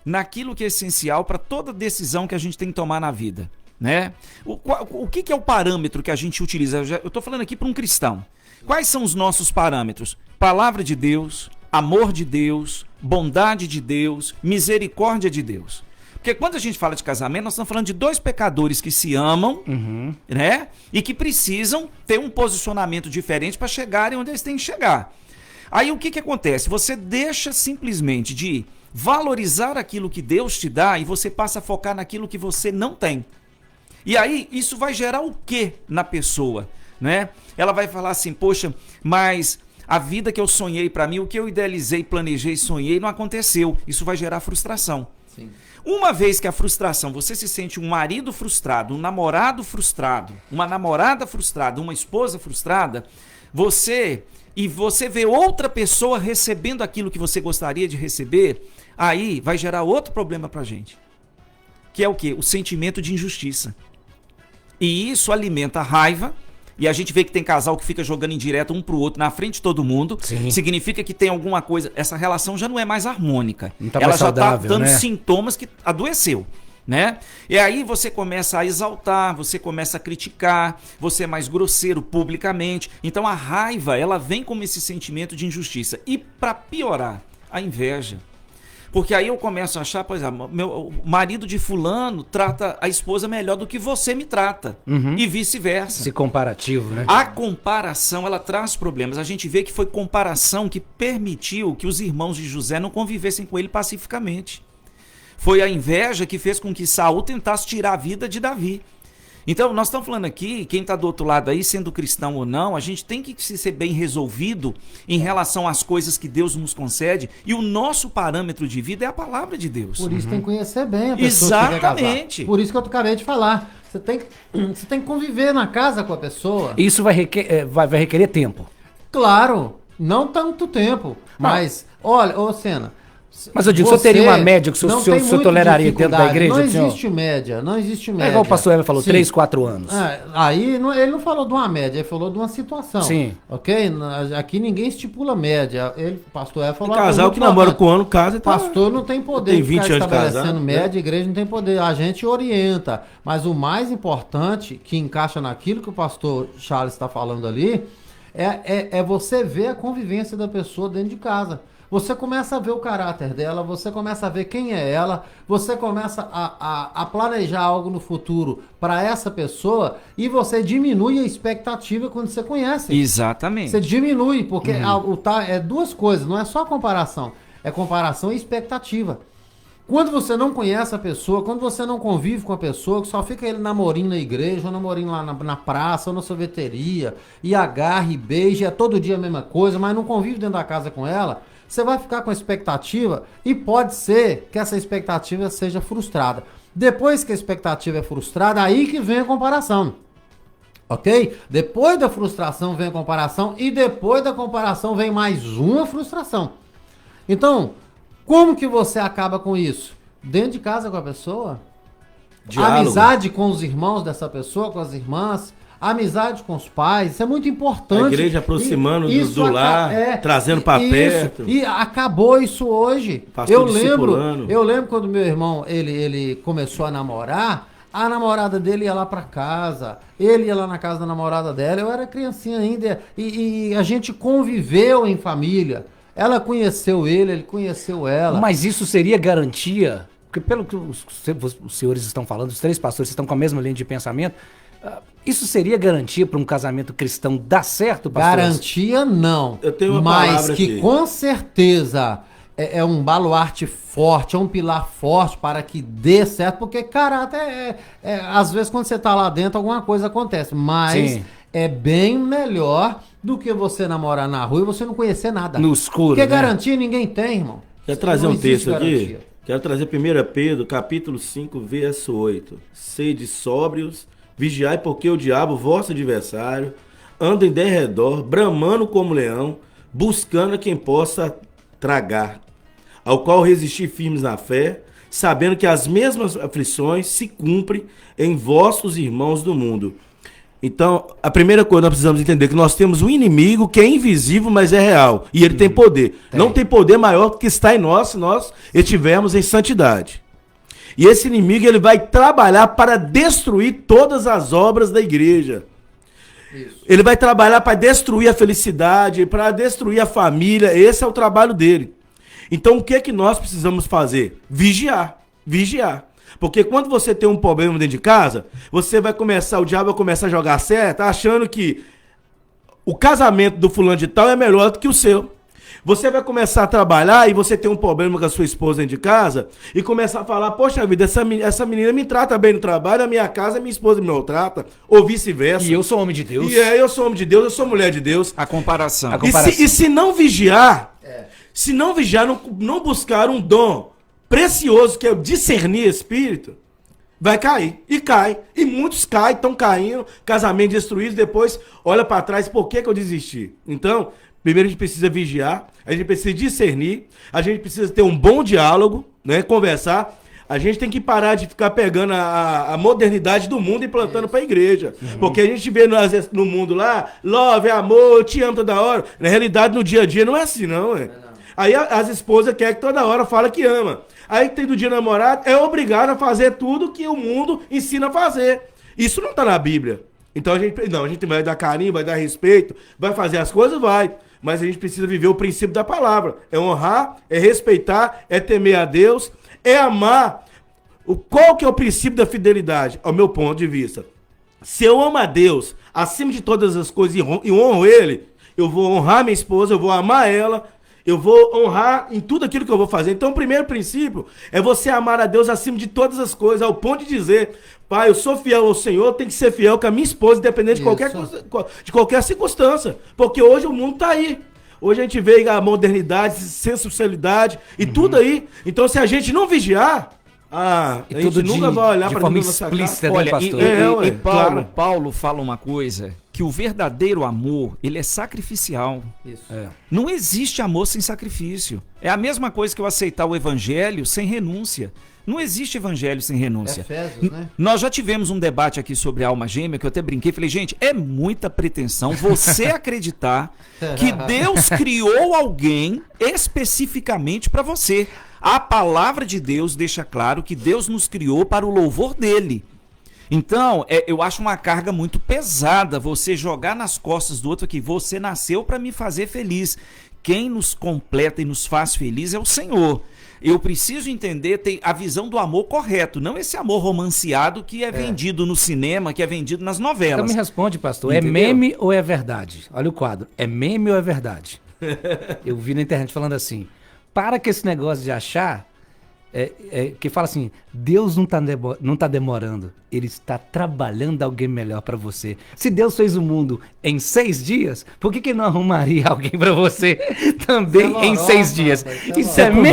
naquilo que é essencial para toda decisão que a gente tem que tomar na vida, né? O que é o parâmetro que a gente utiliza? Eu estou falando aqui para um cristão. Quais são os nossos parâmetros? Palavra de Deus, amor de Deus, bondade de Deus, misericórdia de Deus. Porque quando a gente fala de casamento, nós estamos falando de 2 pecadores que se amam, né? E que precisam ter um posicionamento diferente para chegarem onde eles têm que chegar. Aí o que acontece? Você deixa simplesmente de valorizar aquilo que Deus te dá e você passa a focar naquilo que você não tem. E aí isso vai gerar o quê na pessoa? Né? Ela vai falar assim: poxa, mas a vida que eu sonhei para mim, o que eu idealizei, planejei, sonhei, não aconteceu. Isso vai gerar frustração. Sim. Uma vez que a frustração, você se sente um marido frustrado, um namorado frustrado, uma namorada frustrada, uma esposa frustrada, você vê outra pessoa recebendo aquilo que você gostaria de receber, aí vai gerar outro problema pra gente. Que é o quê? O sentimento de injustiça. E isso alimenta a raiva. E a gente vê que tem casal que fica jogando indireta um pro outro na frente de todo mundo. Sim. Significa que tem alguma coisa. Essa relação já não é mais harmônica. Não tá Ela mais já saudável, tá dando né? sintomas que adoeceu, né? E aí você começa a exaltar, você começa a criticar, você é mais grosseiro publicamente. Então a raiva, ela vem como esse sentimento de injustiça. E para piorar, a inveja. Porque aí eu começo a achar, por exemplo, meu marido de fulano trata a esposa melhor do que você me trata. E vice-versa. Esse comparativo, né? A comparação, ela traz problemas. A gente vê que foi comparação que permitiu que os irmãos de José não convivessem com ele pacificamente. Foi a inveja que fez com que Saul tentasse tirar a vida de Davi. Então, nós estamos falando aqui, quem está do outro lado aí, sendo cristão ou não, a gente tem que ser bem resolvido em relação às coisas que Deus nos concede, e o nosso parâmetro de vida é a palavra de Deus. Por isso tem que conhecer bem a pessoa. Exatamente. Por isso que eu acabei de falar. Você tem que conviver na casa com a pessoa. Isso vai requerer tempo. Claro, não tanto tempo, mas, olha, ô Sena... Mas eu digo, se eu teria uma média que o senhor toleraria dentro da igreja? Não existe média, não existe média. É igual o pastor Eva falou, 3, 4 anos. Aí ele não falou de uma média, ele falou de uma situação. Sim. Ok? Aqui ninguém estipula média. O pastor Eva falou... Casal que namora com um ano, casa e tá... Pastor não tem poder tem 20 de ficar anos estabelecendo casado, média, a igreja não tem poder. A gente orienta. Mas o mais importante, que encaixa naquilo que o pastor Charles está falando ali, É você ver a convivência da pessoa dentro de casa. Você começa a ver o caráter dela, você começa a ver quem é ela, você começa a planejar algo no futuro para essa pessoa e você diminui a expectativa quando você conhece. Exatamente. Você diminui, porque é duas coisas, não é só comparação, é comparação e expectativa. Quando você não conhece a pessoa, quando você não convive com a pessoa, que só fica ele namorinho na igreja, ou namorinho lá na praça, ou na sorveteria, e agarra e beija, é todo dia a mesma coisa, mas não convive dentro da casa com ela, você vai ficar com a expectativa e pode ser que essa expectativa seja frustrada. Depois que a expectativa é frustrada, aí que vem a comparação. Ok? Depois da frustração vem a comparação e depois da comparação vem mais uma frustração. Então, como que você acaba com isso? Dentro de casa com a pessoa? Diálogo. Amizade com os irmãos dessa pessoa, com as irmãs, amizade com os pais, isso é muito importante. A igreja aproximando do lar, trazendo para isso, perto. E acabou isso hoje. Pastor Eu lembro quando meu irmão, ele começou a namorar, a namorada dele ia lá para casa, ele ia lá na casa da namorada dela, eu era criancinha ainda, e a gente conviveu em família. Ela conheceu ele conheceu ela. Mas isso seria garantia? Porque pelo que os senhores estão falando, os três pastores estão com a mesma linha de pensamento, isso seria garantia para um casamento cristão dar certo, pastor? Garantia não. Eu tenho uma mas palavra que aqui. Com certeza é um baluarte forte, é um pilar forte para que dê certo, porque caráter às vezes quando você está lá dentro alguma coisa acontece, mas Sim. é bem melhor do que você namorar na rua e você não conhecer nada. No escuro, porque né? garantia ninguém tem, irmão. Quero trazer Não um existe texto aqui. garantia. Quero trazer 1 Pedro, capítulo 5, verso 8. Sede sóbrios, vigiai, porque o diabo, vosso adversário, anda em derredor, bramando como leão, buscando a quem possa tragar, ao qual resistir firmes na fé, sabendo que as mesmas aflições se cumprem em vossos irmãos do mundo. Então, a primeira coisa que nós precisamos entender é que nós temos um inimigo que é invisível, mas é real. E ele tem poder. Não tem poder maior do que está em nós se nós estivermos em santidade. E esse inimigo ele vai trabalhar para destruir todas as obras da igreja. Isso. Ele vai trabalhar para destruir a felicidade, para destruir a família. Esse é o trabalho dele. Então, o que é que nós precisamos fazer? Vigiar. Vigiar. Porque quando você tem um problema dentro de casa, o diabo vai começar a jogar certo, achando que o casamento do fulano de tal é melhor do que o seu. Você vai começar a trabalhar e você tem um problema com a sua esposa dentro de casa e começar a falar, poxa vida, essa menina me trata bem no trabalho, na minha casa minha esposa me maltrata, ou vice-versa. E eu sou homem de Deus. Eu sou homem de Deus, eu sou mulher de Deus. A comparação. E se não vigiar, não buscar um dom precioso, que é o discernir espírito, vai cair. E cai. E muitos caem, estão caindo, casamento destruído, depois olha para trás, por que eu desisti? Então, primeiro a gente precisa vigiar, a gente precisa discernir, a gente precisa ter um bom diálogo, né, conversar. A gente tem que parar de ficar pegando a modernidade do mundo e plantando para a igreja. Porque a gente vê no mundo lá, love, amor, eu te amo toda hora. Na realidade, no dia a dia não é assim, não. Aí as esposas querem que toda hora fala que ama. Aí tem do dia namorado, é obrigado a fazer tudo que o mundo ensina a fazer. Isso não está na Bíblia. Então a gente vai dar carinho, vai dar respeito, vai fazer as coisas, vai. Mas a gente precisa viver o princípio da palavra. É honrar, é respeitar, é temer a Deus, é amar. Qual que é o princípio da fidelidade, ao meu ponto de vista? Se eu amo a Deus acima de todas as coisas e honro Ele, eu vou honrar minha esposa, eu vou amar ela, eu vou honrar em tudo aquilo que eu vou fazer. Então o primeiro princípio é você amar a Deus acima de todas as coisas, ao ponto de dizer, pai, eu sou fiel ao Senhor, eu tenho que ser fiel com a minha esposa, independente de qualquer circunstância. Porque hoje o mundo está aí. Hoje a gente vê a modernidade, sensualidade e tudo aí. Então se a gente não vigiar, a gente nunca vai olhar para dentro da nossa casa. Olha, pastor? Paulo fala uma coisa, que o verdadeiro amor, ele é sacrificial. Isso. Não existe amor sem sacrifício. É a mesma coisa que eu aceitar o evangelho sem renúncia. Não existe evangelho sem renúncia. Efésios, né? Nós já tivemos um debate aqui sobre a alma gêmea, que eu até brinquei, falei, gente, é muita pretensão você acreditar que Deus criou alguém especificamente para você. A palavra de Deus deixa claro que Deus nos criou para o louvor dele. Então, eu acho uma carga muito pesada você jogar nas costas do outro que você nasceu para me fazer feliz. Quem nos completa e nos faz feliz é o Senhor. Eu preciso entender, ter a visão do amor correto, não esse amor romanceado que é vendido no cinema, que é vendido nas novelas. Então me responde, pastor, Entendeu? é meme ou é verdade? Olha o quadro, é meme ou é verdade? Eu vi na internet falando assim, para com esse negócio de achar, que fala assim, Deus não tá demorando, Ele está trabalhando alguém melhor para você. Se Deus fez o mundo em 6 dias, por que não arrumaria alguém para você também em 6 dias? Isso é meme?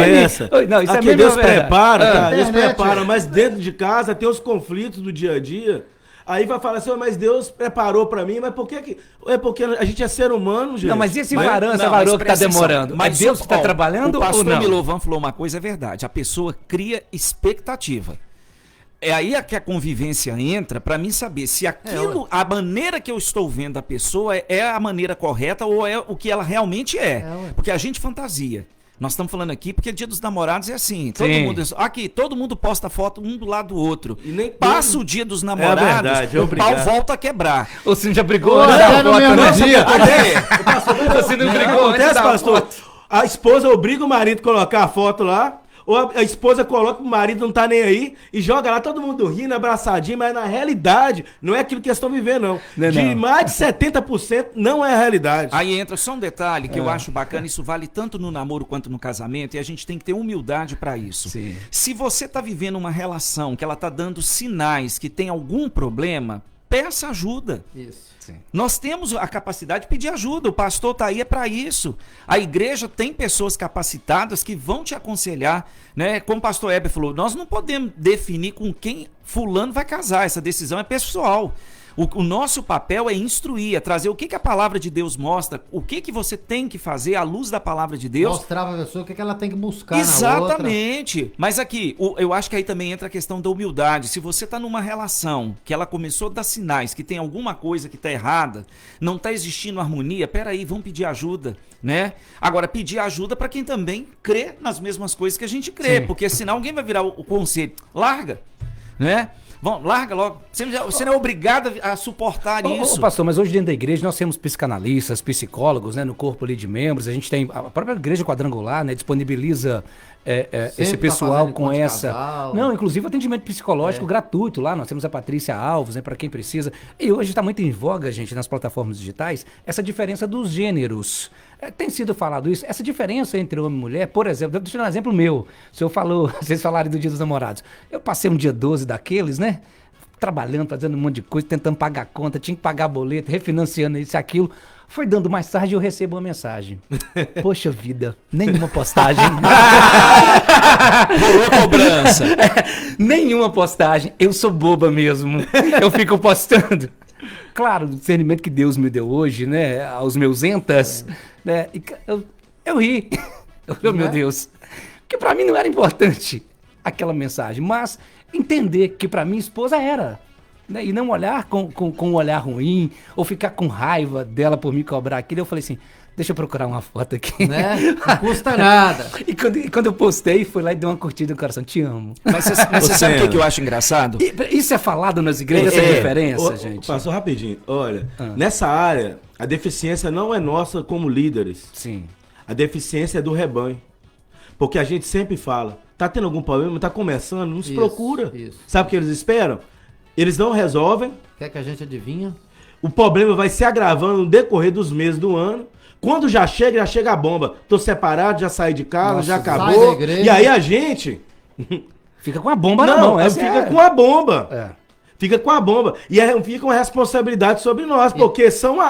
Não, isso Aqui é meme Deus ou verdade? prepara, cara, Deus Internet, prepara, mas dentro de casa tem os conflitos do dia a dia. Aí vai falar assim, mas Deus preparou pra mim, mas por que que... É porque a gente é ser humano, gente. Não, mas e esse Mas varão, essa não, varoa mas que tá presta atenção. demorando? Mas É Deus que tá trabalhando o ou pastor não? Milovan falou uma coisa, é verdade. A pessoa cria expectativa. É aí que a convivência entra para mim saber se aquilo, a maneira que eu estou vendo a pessoa é a maneira correta ou é o que ela realmente é. Porque a gente fantasia. Nós estamos falando aqui porque Dia dos Namorados é assim. Todo mundo posta foto um do lado do outro. E nem passa o Dia dos Namorados, verdade, o obrigado. pau volta a quebrar. Ou você já brigou? Até no mesmo dia. Você não brigou antes Acontece, da pastor, foto? a esposa obriga o marido a colocar a foto lá, ou a esposa coloca, o marido não tá nem aí, e joga lá todo mundo rindo, abraçadinho, mas na realidade não é aquilo que eles estão vivendo, não. De mais de 70% não é a realidade. Aí entra só um detalhe que eu acho bacana, isso vale tanto no namoro quanto no casamento, e a gente tem que ter humildade para isso. Sim. Se você tá vivendo uma relação que ela tá dando sinais que tem algum problema, peça ajuda. Isso. Nós temos a capacidade de pedir ajuda, o pastor está aí para isso. A igreja tem pessoas capacitadas que vão te aconselhar, né? Como o pastor Heber falou, nós não podemos definir com quem fulano vai casar, essa decisão é pessoal. O nosso papel é instruir, é trazer o que a palavra de Deus mostra, o que você tem que fazer à luz da palavra de Deus. Mostrar pra pessoa o que ela tem que buscar na outra. Exatamente. Mas aqui, eu acho que aí também entra a questão da humildade. Se você está numa relação que ela começou a dar sinais que tem alguma coisa que está errada, não está existindo harmonia, peraí, vamos pedir ajuda, né? Agora, pedir ajuda para quem também crê nas mesmas coisas que a gente crê, porque senão alguém vai virar o conselho. Larga, né? Vamos, larga logo. Você não é obrigado a suportar isso. Pastor, mas hoje dentro da igreja nós temos psicanalistas, psicólogos, né, no corpo ali de membros. A gente tem a própria igreja quadrangular, né, disponibiliza esse pessoal tá com essa... casal. Não, inclusive atendimento psicológico gratuito lá. Nós temos a Patrícia Alves, né, para quem precisa. E hoje está muito em voga, gente, nas plataformas digitais, essa diferença dos gêneros. Tem sido falado isso, essa diferença entre homem e mulher, por exemplo, deixa eu dar um exemplo meu. Vocês falaram do Dia dos Namorados. Eu passei um dia 12 daqueles, né? Trabalhando, fazendo um monte de coisa, tentando pagar conta, tinha que pagar boleto, refinanciando isso e aquilo. Foi dando mais tarde e eu recebo uma mensagem. Poxa vida, nenhuma postagem. Rolou cobrança. Nenhuma postagem. Eu sou boba mesmo. Eu fico postando. Claro, o discernimento que Deus me deu hoje, né? Aos meus entas, né? E eu ri. Meu Deus. Porque pra mim não era importante aquela mensagem, mas entender que pra minha esposa era. Né? E não olhar com um olhar ruim, ou ficar com raiva dela por me cobrar aquilo. Eu falei assim, deixa eu procurar uma foto aqui. Né? Não custa nada. E quando eu postei, fui lá e dei uma curtida no coração. Te amo. Mas você sabe o que eu acho engraçado? Isso é falado nas igrejas, essa diferença, gente? Passou rapidinho. Olha, nessa área, a deficiência não é nossa como líderes. Sim. A deficiência é do rebanho. Porque a gente sempre fala, tá tendo algum problema, tá começando, nos procura. Isso. Sabe o que eles esperam? Eles não resolvem. Quer que a gente adivinha? O problema vai se agravando no decorrer dos meses do ano. Quando já chega a bomba. Tô separado, já saí de casa, Nossa, já sai acabou. da igreja. E aí a gente... Fica com a bomba na mão. Essa fica com a bomba. É. Fica com a bomba. E fica uma responsabilidade sobre nós, porque são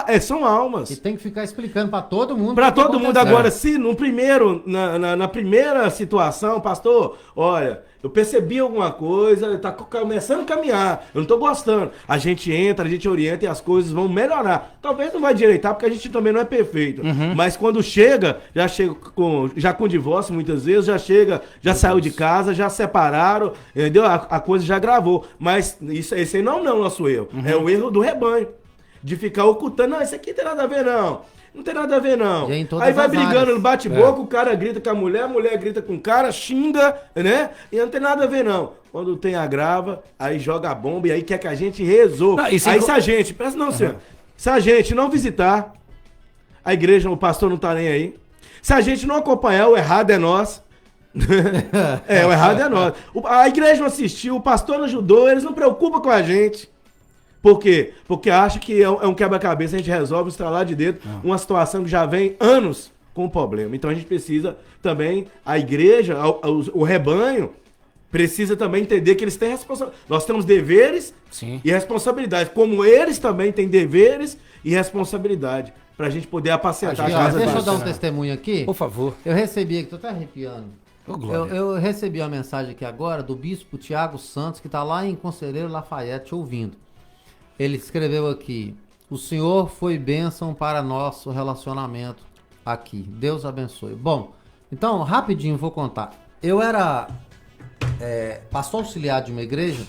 almas. E tem que ficar explicando pra todo mundo. Pra o que todo mundo aconteceu. agora, se no primeiro, na primeira situação, pastor, olha, eu percebi alguma coisa, tá começando a caminhar, eu não tô gostando. A gente entra, a gente orienta e as coisas vão melhorar. Talvez não vai direitar, porque a gente também não é perfeito. Mas quando chega com divórcio muitas vezes, já saiu de casa, já separaram, entendeu? A coisa já gravou. Mas esse aí não é o nosso erro. É o erro do rebanho. De ficar ocultando, não, isso aqui não tem nada a ver, não. Não tem nada a ver, não. E em todas Aí vai as brigando áreas. no bate-boca, o cara grita com a mulher grita com o cara, xinga, né? E não tem nada a ver, não. Quando tem a grava, aí joga a bomba e aí quer que a gente resolva. Não, Aí se a gente, presta não, senhor. Se a gente não visitar a igreja, o pastor não tá nem aí. Se a gente não acompanhar, o errado é nós. O errado é nós. A igreja não assistiu, o pastor não ajudou, eles não preocupam com a gente. Por quê? Porque acha que é um quebra-cabeça, a gente resolve estralar de dedo uma situação que já vem anos com o problema. Então a gente precisa também, a igreja, o rebanho, precisa também entender que eles têm responsabilidade. Nós temos deveres e responsabilidades, como eles também têm deveres e responsabilidade, pra gente poder apacentar Aqui, a ó, casa deixa eu deles. dar um testemunho aqui. Por favor. Eu recebi aqui, tô até arrepiando. Ô, glória. Eu recebi uma mensagem aqui agora do bispo Tiago Santos, que está lá em Conselheiro Lafayette ouvindo. Ele escreveu aqui: o Senhor foi bênção para nosso relacionamento aqui. Deus abençoe. Bom, então, rapidinho vou contar. Eu era pastor auxiliar de uma igreja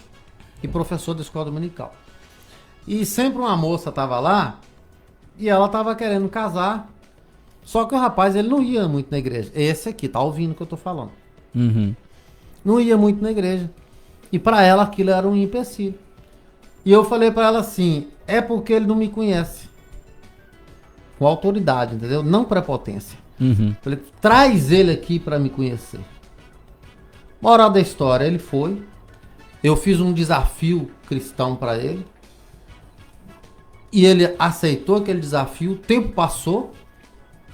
e professor da escola dominical. E sempre uma moça estava lá e ela estava querendo casar. Só que o rapaz, ele não ia muito na igreja. Esse aqui, tá ouvindo o que eu tô falando. Não ia muito na igreja. E pra ela aquilo era um empecilho. E eu falei pra ela assim, é porque ele não me conhece. Com autoridade, entendeu? Não prepotência. Falei, traz ele aqui pra me conhecer. Moral da história, ele foi. Eu fiz um desafio cristão pra ele. E ele aceitou aquele desafio. O tempo passou.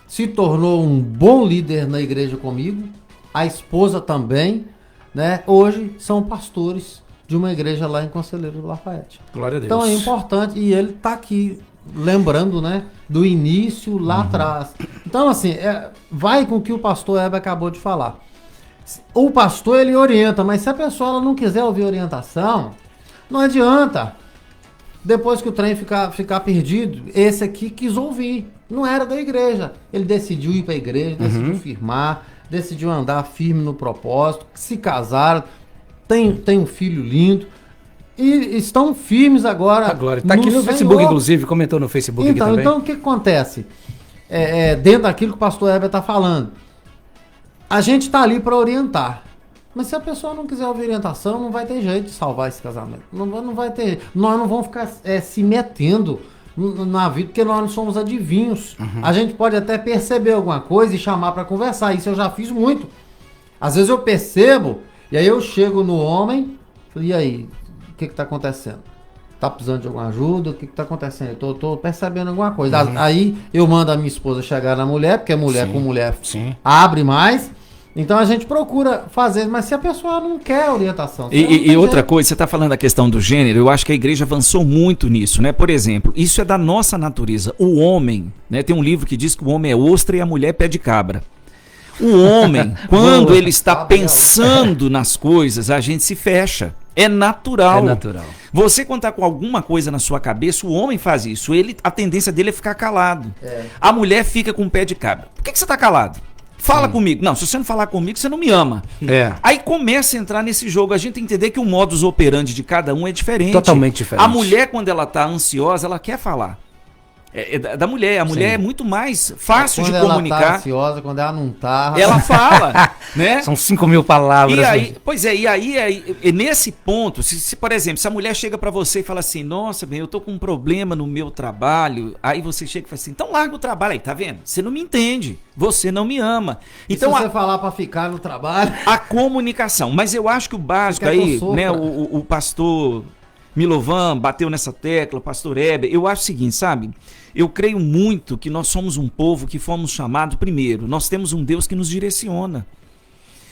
Se tornou um bom líder na igreja comigo, a esposa também, né? Hoje são pastores de uma igreja lá em Conselheiro do Lafayette. Glória a Deus. Então é importante, e ele tá aqui lembrando, né, do início lá atrás. Então assim, vai com o que o pastor Heber acabou de falar. O pastor, ele orienta, mas se a pessoa ela não quiser ouvir orientação, não adianta. Depois que o trem ficar perdido, esse aqui quis ouvir. Não era da igreja. Ele decidiu ir para a igreja, decidiu firmar, decidiu andar firme no propósito, se casaram, tem um filho lindo e estão firmes agora. Glória. Tá aqui no Facebook, inclusive, comentou no Facebook aqui também. Então, o que acontece? Dentro daquilo que o pastor Heber está falando, a gente está ali para orientar. Mas se a pessoa não quiser ouvir orientação, não vai ter jeito de salvar esse casamento. Não vai ter. Nós não vamos ficar se metendo na vida, porque nós não somos adivinhos. A gente pode até perceber alguma coisa e chamar para conversar. Isso eu já fiz muito. Às vezes eu percebo, e aí eu chego no homem, e aí, o que está acontecendo? Tá precisando de alguma ajuda? O que está acontecendo? Eu tô percebendo alguma coisa. Aí eu mando a minha esposa chegar na mulher, porque mulher com mulher abre mais. Então a gente procura fazer, mas se a pessoa não quer orientação... E outra coisa, você está falando da questão do gênero, eu acho que a igreja avançou muito nisso, né? Por exemplo, isso é da nossa natureza. O homem, né? Tem um livro que diz que o homem é ostra e a mulher é pé de cabra. O homem, quando ele está pensando nas coisas, a gente se fecha. É natural. É natural. Você, quando está com alguma coisa na sua cabeça, o homem faz isso. A tendência dele é ficar calado. A mulher fica com o pé de cabra. Por que você está calado? Fala comigo. Não, se você não falar comigo, você não me ama. Aí começa a entrar nesse jogo. A gente tem que entender que o modus operandi de cada um é diferente. Totalmente diferente. A mulher, quando ela tá ansiosa, ela quer falar. Da mulher. A mulher é muito mais fácil de comunicar. Quando ela tá ansiosa, quando ela não tá... Ela fala, né? São 5.000 palavras. E aí, e aí, nesse ponto, se por exemplo, se a mulher chega pra você e fala assim, nossa, bem, eu tô com um problema no meu trabalho, aí você chega e fala assim, então larga o trabalho aí, tá vendo? Você não me entende, você não me ama. Então, se você falar pra ficar no trabalho... A comunicação, mas eu acho que o básico aí, né, o pastor Milovan bateu nessa tecla, o pastor Heber, eu acho o seguinte, sabe? Eu creio muito que nós somos um povo que fomos chamados, primeiro, nós temos um Deus que nos direciona.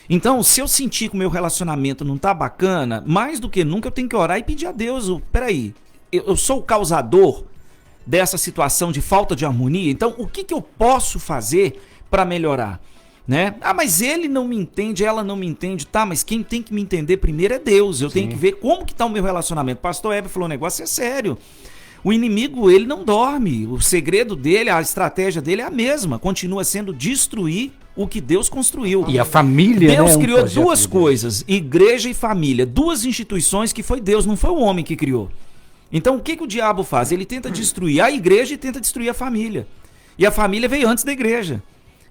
Então, se eu sentir que o meu relacionamento não tá bacana, mais do que nunca eu tenho que orar e pedir a Deus, peraí, eu sou o causador dessa situação de falta de harmonia, então o que eu posso fazer para melhorar? Né? Ah, mas ele não me entende, ela não me entende, tá, mas quem tem que me entender primeiro é Deus, eu tenho que ver como que tá o meu relacionamento. O pastor Heber falou, o negócio é sério. O inimigo, ele não dorme. O segredo dele, a estratégia dele é a mesma. Continua sendo destruir o que Deus construiu. E a família, Deus né, criou duas coisas, igreja e família. Duas instituições que foi Deus, não foi o homem que criou. Então, o que o diabo faz? Ele tenta destruir a igreja e tenta destruir a família. E a família veio antes da igreja.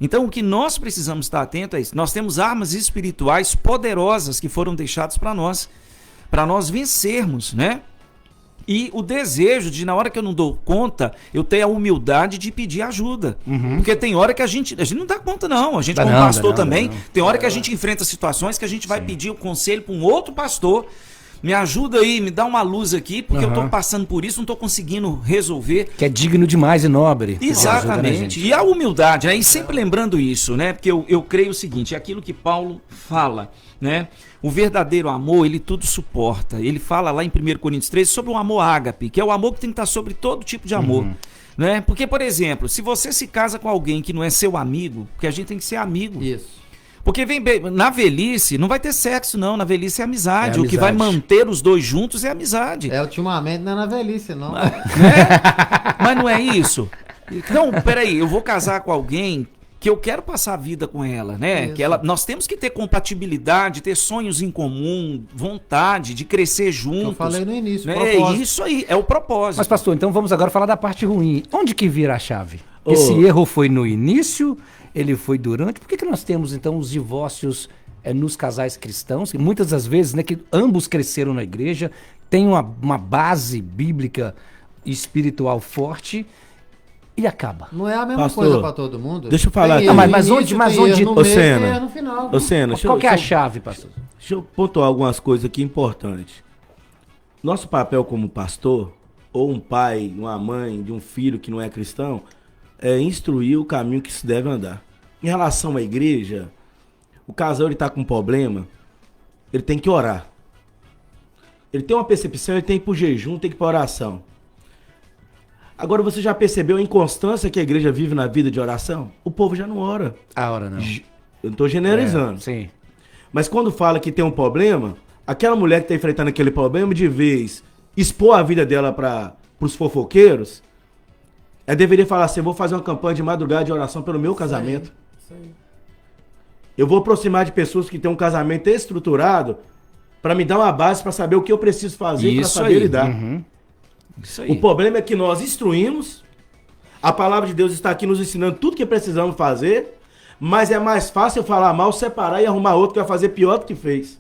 Então, o que nós precisamos estar atentos é isso. Nós temos armas espirituais poderosas que foram deixadas para nós vencermos, né? E o desejo de, na hora que eu não dou conta, eu ter a humildade de pedir ajuda. Porque tem hora que a gente não dá conta, não. A gente, como pastor também, tem hora que a gente enfrenta situações que a gente vai pedir o conselho para um outro pastor. Me ajuda aí, me dá uma luz aqui, porque eu estou passando por isso, não estou conseguindo resolver. Que é digno demais e nobre. Exatamente. E a humildade, né? E sempre lembrando isso, né? Porque eu creio o seguinte, é aquilo que Paulo fala, né? O verdadeiro amor, ele tudo suporta. Ele fala lá em 1 Coríntios 13 sobre o amor ágape, que é o amor que tem que estar sobre todo tipo de amor. Né? Porque, por exemplo, se você se casa com alguém que não é seu amigo, porque a gente tem que ser amigo. Isso. Porque na velhice não vai ter sexo, não. Na velhice é amizade. O que vai manter os dois juntos é amizade. Ultimamente não é na velhice, não. Mas não é isso. Então, peraí, eu vou casar com alguém que eu quero passar a vida com ela, né? Que nós temos que ter compatibilidade, ter sonhos em comum, vontade de crescer juntos. Eu falei no início. Né? É isso aí, é o propósito. Mas, pastor, então vamos agora falar da parte ruim. Onde que vira a chave? Esse erro foi no início, ele foi durante. Por que nós temos, então, os divórcios nos casais cristãos? Que muitas das vezes, né, que ambos cresceram na igreja, tem uma base bíblica e espiritual forte e acaba. Não é a mesma coisa para todo mundo. Deixa eu falar aqui. Mas onde? Ô, Senna, qual que é a chave, pastor? Deixa eu pontuar algumas coisas aqui importantes. Nosso papel como pastor, ou um pai, uma mãe de um filho que não é cristão, é instruir o caminho que se deve andar. Em relação à igreja, o casal está com um problema, ele tem que orar. Ele tem uma percepção, ele tem que ir para o jejum, tem que ir para a oração. Agora, você já percebeu a inconstância que a igreja vive na vida de oração? O povo já não ora. A hora não. Eu não estou generalizando. Sim. Mas quando fala que tem um problema, aquela mulher que está enfrentando aquele problema, de vez expor a vida dela para os fofoqueiros, deveria falar assim: eu vou fazer uma campanha de madrugada de oração pelo meu casamento. Isso aí. Eu vou aproximar de pessoas que têm um casamento estruturado para me dar uma base para saber o que eu preciso fazer para saber lidar. Isso aí. O problema é que nós instruímos, a palavra de Deus está aqui nos ensinando tudo que precisamos fazer, mas é mais fácil eu falar mal, separar e arrumar outro que vai fazer pior do que fez,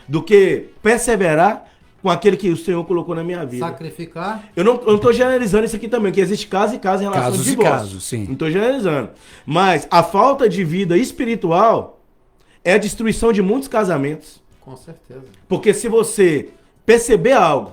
do que perseverar com aquele que o Senhor colocou na minha vida. Sacrificar. Eu não estou generalizando isso aqui também, que existe caso e caso em relação ao divórcio. Casos, sim. Não estou generalizando. Mas a falta de vida espiritual é a destruição de muitos casamentos. Com certeza. Porque se você perceber algo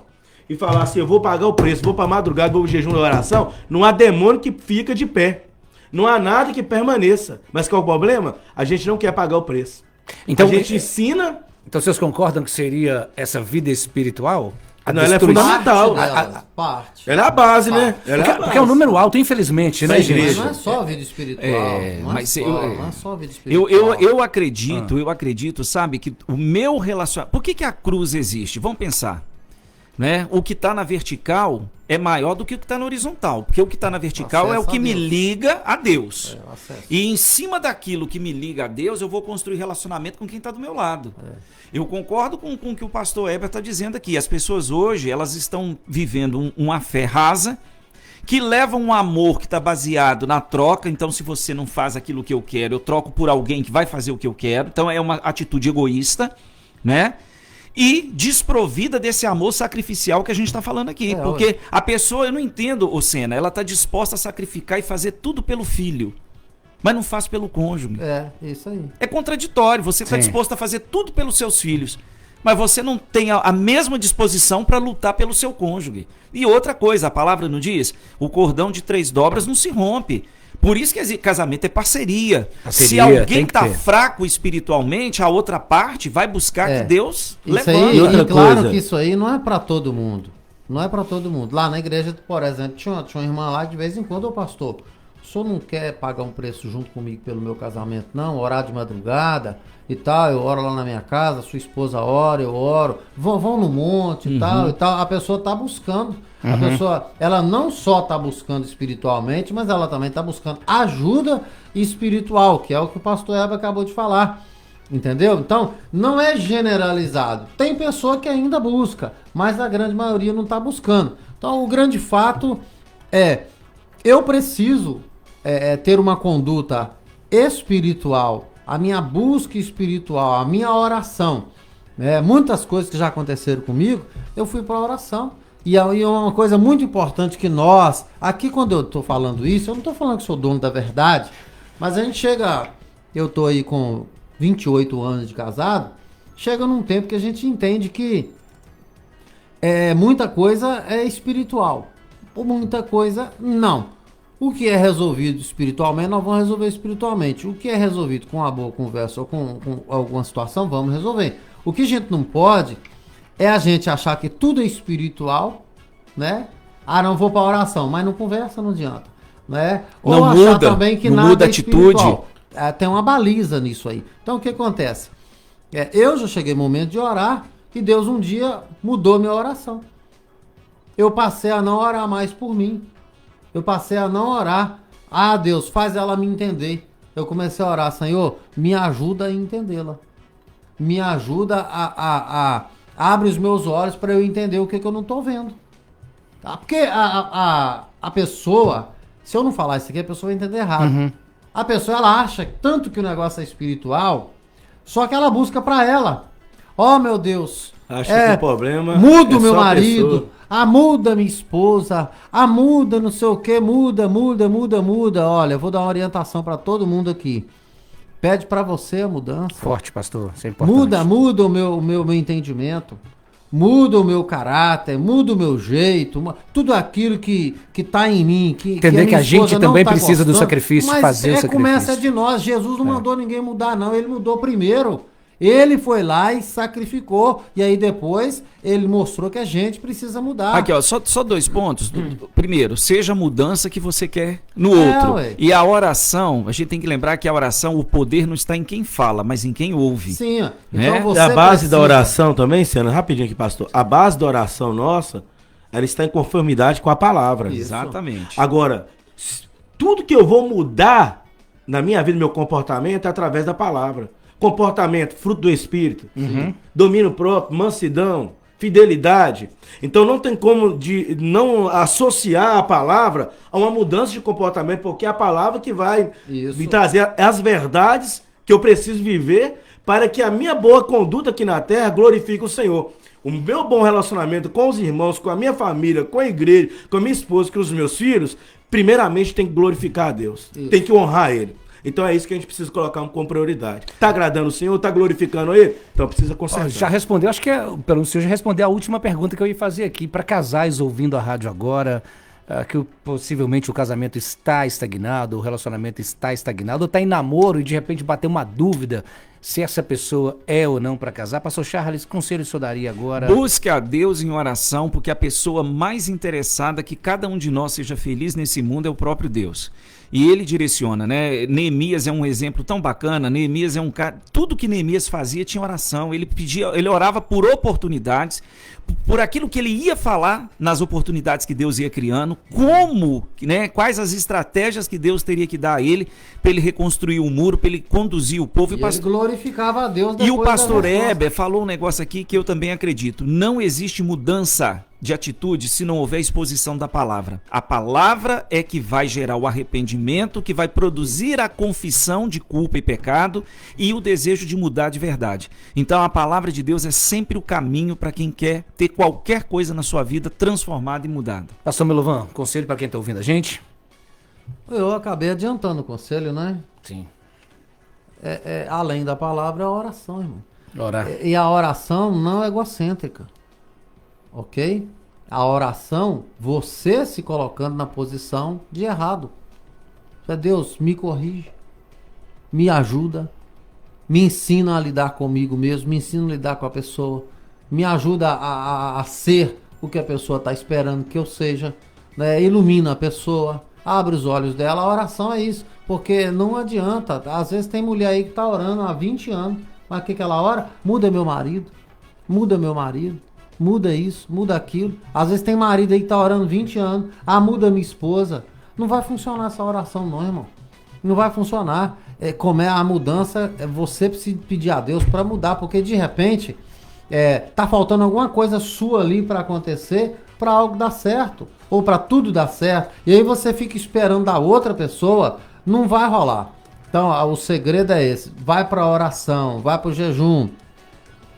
e falar assim: eu vou pagar o preço, vou para madrugada, vou pro jejum da oração, não há demônio que fica de pé. Não há nada que permaneça. Mas qual é o problema? A gente não quer pagar o preço. Então, a gente ensina... Então vocês concordam que seria essa vida espiritual? Não, ela é fundamental. Parte. Ela é a base, né? Porque é um número alto, infelizmente, né, gente? Mas não é só a vida espiritual. Não é só a vida espiritual. Eu acredito, sabe, que o meu relacionamento... Por que a cruz existe? Vamos pensar. Né? O que está na vertical é maior do que o que está na horizontal. Porque o que está na vertical é o que me liga a Deus. E em cima daquilo que me liga a Deus, eu vou construir relacionamento com quem está do meu lado. Eu concordo com o que o pastor Heber está dizendo aqui. As pessoas hoje, elas estão vivendo uma fé rasa, que leva um amor que está baseado na troca. Então, se você não faz aquilo que eu quero, eu troco por alguém que vai fazer o que eu quero. Então, é uma atitude egoísta, né? E desprovida desse amor sacrificial que a gente está falando aqui. Porque a pessoa, eu não entendo, Senna, ela está disposta a sacrificar e fazer tudo pelo filho, mas não faz pelo cônjuge. Isso aí. É contraditório. Você está disposto a fazer tudo pelos seus filhos, mas você não tem a mesma disposição para lutar pelo seu cônjuge. E outra coisa, a palavra não diz? O cordão de 3 dobras não se rompe. Por isso que casamento é parceria. Se alguém está fraco espiritualmente, a outra parte vai buscar que Deus levante. E outra claro que isso aí não é para todo mundo. Não é para todo mundo. Lá na igreja, por exemplo, tinha uma irmã lá, de vez em quando, ô pastor, o senhor não quer pagar um preço junto comigo pelo meu casamento, não? Orar de madrugada e tal, eu oro lá na minha casa, sua esposa ora, eu oro, vão no monte e tal. A pessoa está buscando. A pessoa, ela não só está buscando espiritualmente, mas ela também está buscando ajuda espiritual, que é o que o pastor Heber acabou de falar. Entendeu? Então, não é generalizado. Tem pessoa que ainda busca, mas a grande maioria não está buscando. Então, o grande fato é, eu preciso ter uma conduta espiritual, a minha busca espiritual, a minha oração, muitas coisas que já aconteceram comigo, eu fui para a oração. E aí uma coisa muito importante que nós, aqui quando eu estou falando isso, eu não estou falando que sou dono da verdade, mas a gente chega, eu estou aí com 28 anos de casado, chega num tempo que a gente entende que muita coisa é espiritual, ou muita coisa não. O que é resolvido espiritualmente, nós vamos resolver espiritualmente. O que é resolvido com uma boa conversa ou com alguma situação, vamos resolver. O que a gente não pode é a gente achar que tudo é espiritual, né? Ah, não vou para oração, mas não conversa, não adianta, né? Ou não achar muda, também que não nada muda é atitude. Tem uma baliza nisso aí. Então o que acontece? Eu já cheguei no momento de orar e Deus um dia mudou minha oração. Eu passei a não orar mais por mim. Eu passei a não orar. Ah, Deus, faz ela me entender. Eu comecei a orar, Senhor, me ajuda a entendê-la. Me ajuda abre os meus olhos para eu entender o que eu não estou vendo. Tá? Porque a pessoa, se eu não falar isso aqui, a pessoa vai entender errado. Uhum. A pessoa, ela acha tanto que o negócio é espiritual, só que ela busca para ela. Oh, meu Deus. Acho que o problema muda o meu só a marido. pessoa. Muda minha esposa. Muda não sei o que. Muda. Olha, eu vou dar uma orientação para todo mundo aqui. Pede para você a mudança. Forte, pastor. Isso é importante. Muda o meu entendimento. Muda o meu caráter. Muda o meu jeito. Tudo aquilo que tá em mim. Entender que a gente também precisa do sacrifício, mas fazer o sacrifício. Começa de nós. Jesus não mandou ninguém mudar, não. Ele mudou primeiro. Ele foi lá e sacrificou. E aí depois ele mostrou que a gente precisa mudar. Aqui, ó, só 2 pontos. Primeiro, seja a mudança que você quer no outro. Ué. E a oração, a gente tem que lembrar que a oração, o poder não está em quem fala, mas em quem ouve. Sim, ó. Né? Então você E a base precisa... da oração também, Sena, rapidinho aqui, pastor. A base da oração nossa, ela está em conformidade com a palavra. Isso. Exatamente. Agora, tudo que eu vou mudar na minha vida, meu comportamento, é através da palavra. Comportamento, fruto do Espírito, domínio próprio, mansidão, fidelidade. Então não tem como não associar a palavra a uma mudança de comportamento, porque é a palavra que vai me trazer as verdades que eu preciso viver para que a minha boa conduta aqui na terra glorifique o Senhor. O meu bom relacionamento com os irmãos, com a minha família, com a igreja, com a minha esposa, com os meus filhos, primeiramente tem que glorificar a Deus, tem que honrar Ele. Então é isso que a gente precisa colocar como prioridade. Tá agradando o Senhor? Tá glorificando Ele? Então precisa consertar. Já respondeu, acho que pelo senhor já respondeu a última pergunta que eu ia fazer aqui. Para casais ouvindo a rádio agora, que possivelmente o casamento está estagnado, o relacionamento está estagnado, ou está em namoro e de repente bateu uma dúvida se essa pessoa é ou não para casar. Pastor Charles, que conselho o senhor daria agora? Busque a Deus em oração, porque a pessoa mais interessada que cada um de nós seja feliz nesse mundo é o próprio Deus. E ele direciona, né? Neemias é um exemplo tão bacana. Neemias é um cara. Tudo que Neemias fazia tinha oração. Ele orava por oportunidades, por aquilo que ele ia falar nas oportunidades que Deus ia criando, né? Quais as estratégias que Deus teria que dar a ele para ele reconstruir o muro, para ele conduzir o povo. E ele glorificava a Deus. E o pastor Heber falou um negócio aqui que eu também acredito. Não existe mudança de atitude se não houver exposição da palavra. A palavra é que vai gerar o arrependimento, que vai produzir a confissão de culpa e pecado e o desejo de mudar de verdade. Então a palavra de Deus é sempre o caminho para quem quer ter qualquer coisa na sua vida transformada e mudada. Pastor Melovan, conselho para quem está ouvindo a gente? Eu acabei adiantando o conselho, né? Sim. Além da palavra, é a oração, irmão. Orar. E a oração não é egocêntrica. Ok? A oração, você se colocando na posição de errado. Deus, me corrige, me ajuda, me ensina a lidar comigo mesmo, me ensina a lidar com a pessoa, me ajuda a ser o que a pessoa está esperando que eu seja, né? Ilumina a pessoa, abre os olhos dela. A oração é isso, porque não adianta. Às vezes tem mulher aí que está orando há 20 anos, mas o que ela ora? Muda meu marido, muda isso, muda aquilo. Às vezes tem marido aí que tá orando 20 anos. Muda minha esposa. Não vai funcionar essa oração não, irmão. Não vai funcionar. Como é a mudança, você precisa pedir a Deus para mudar. Porque de repente, tá faltando alguma coisa sua ali para acontecer. para algo dar certo, ou para tudo dar certo. E aí você fica esperando da outra pessoa, não vai rolar. Então, o segredo é esse. Vai para a oração, vai para o jejum,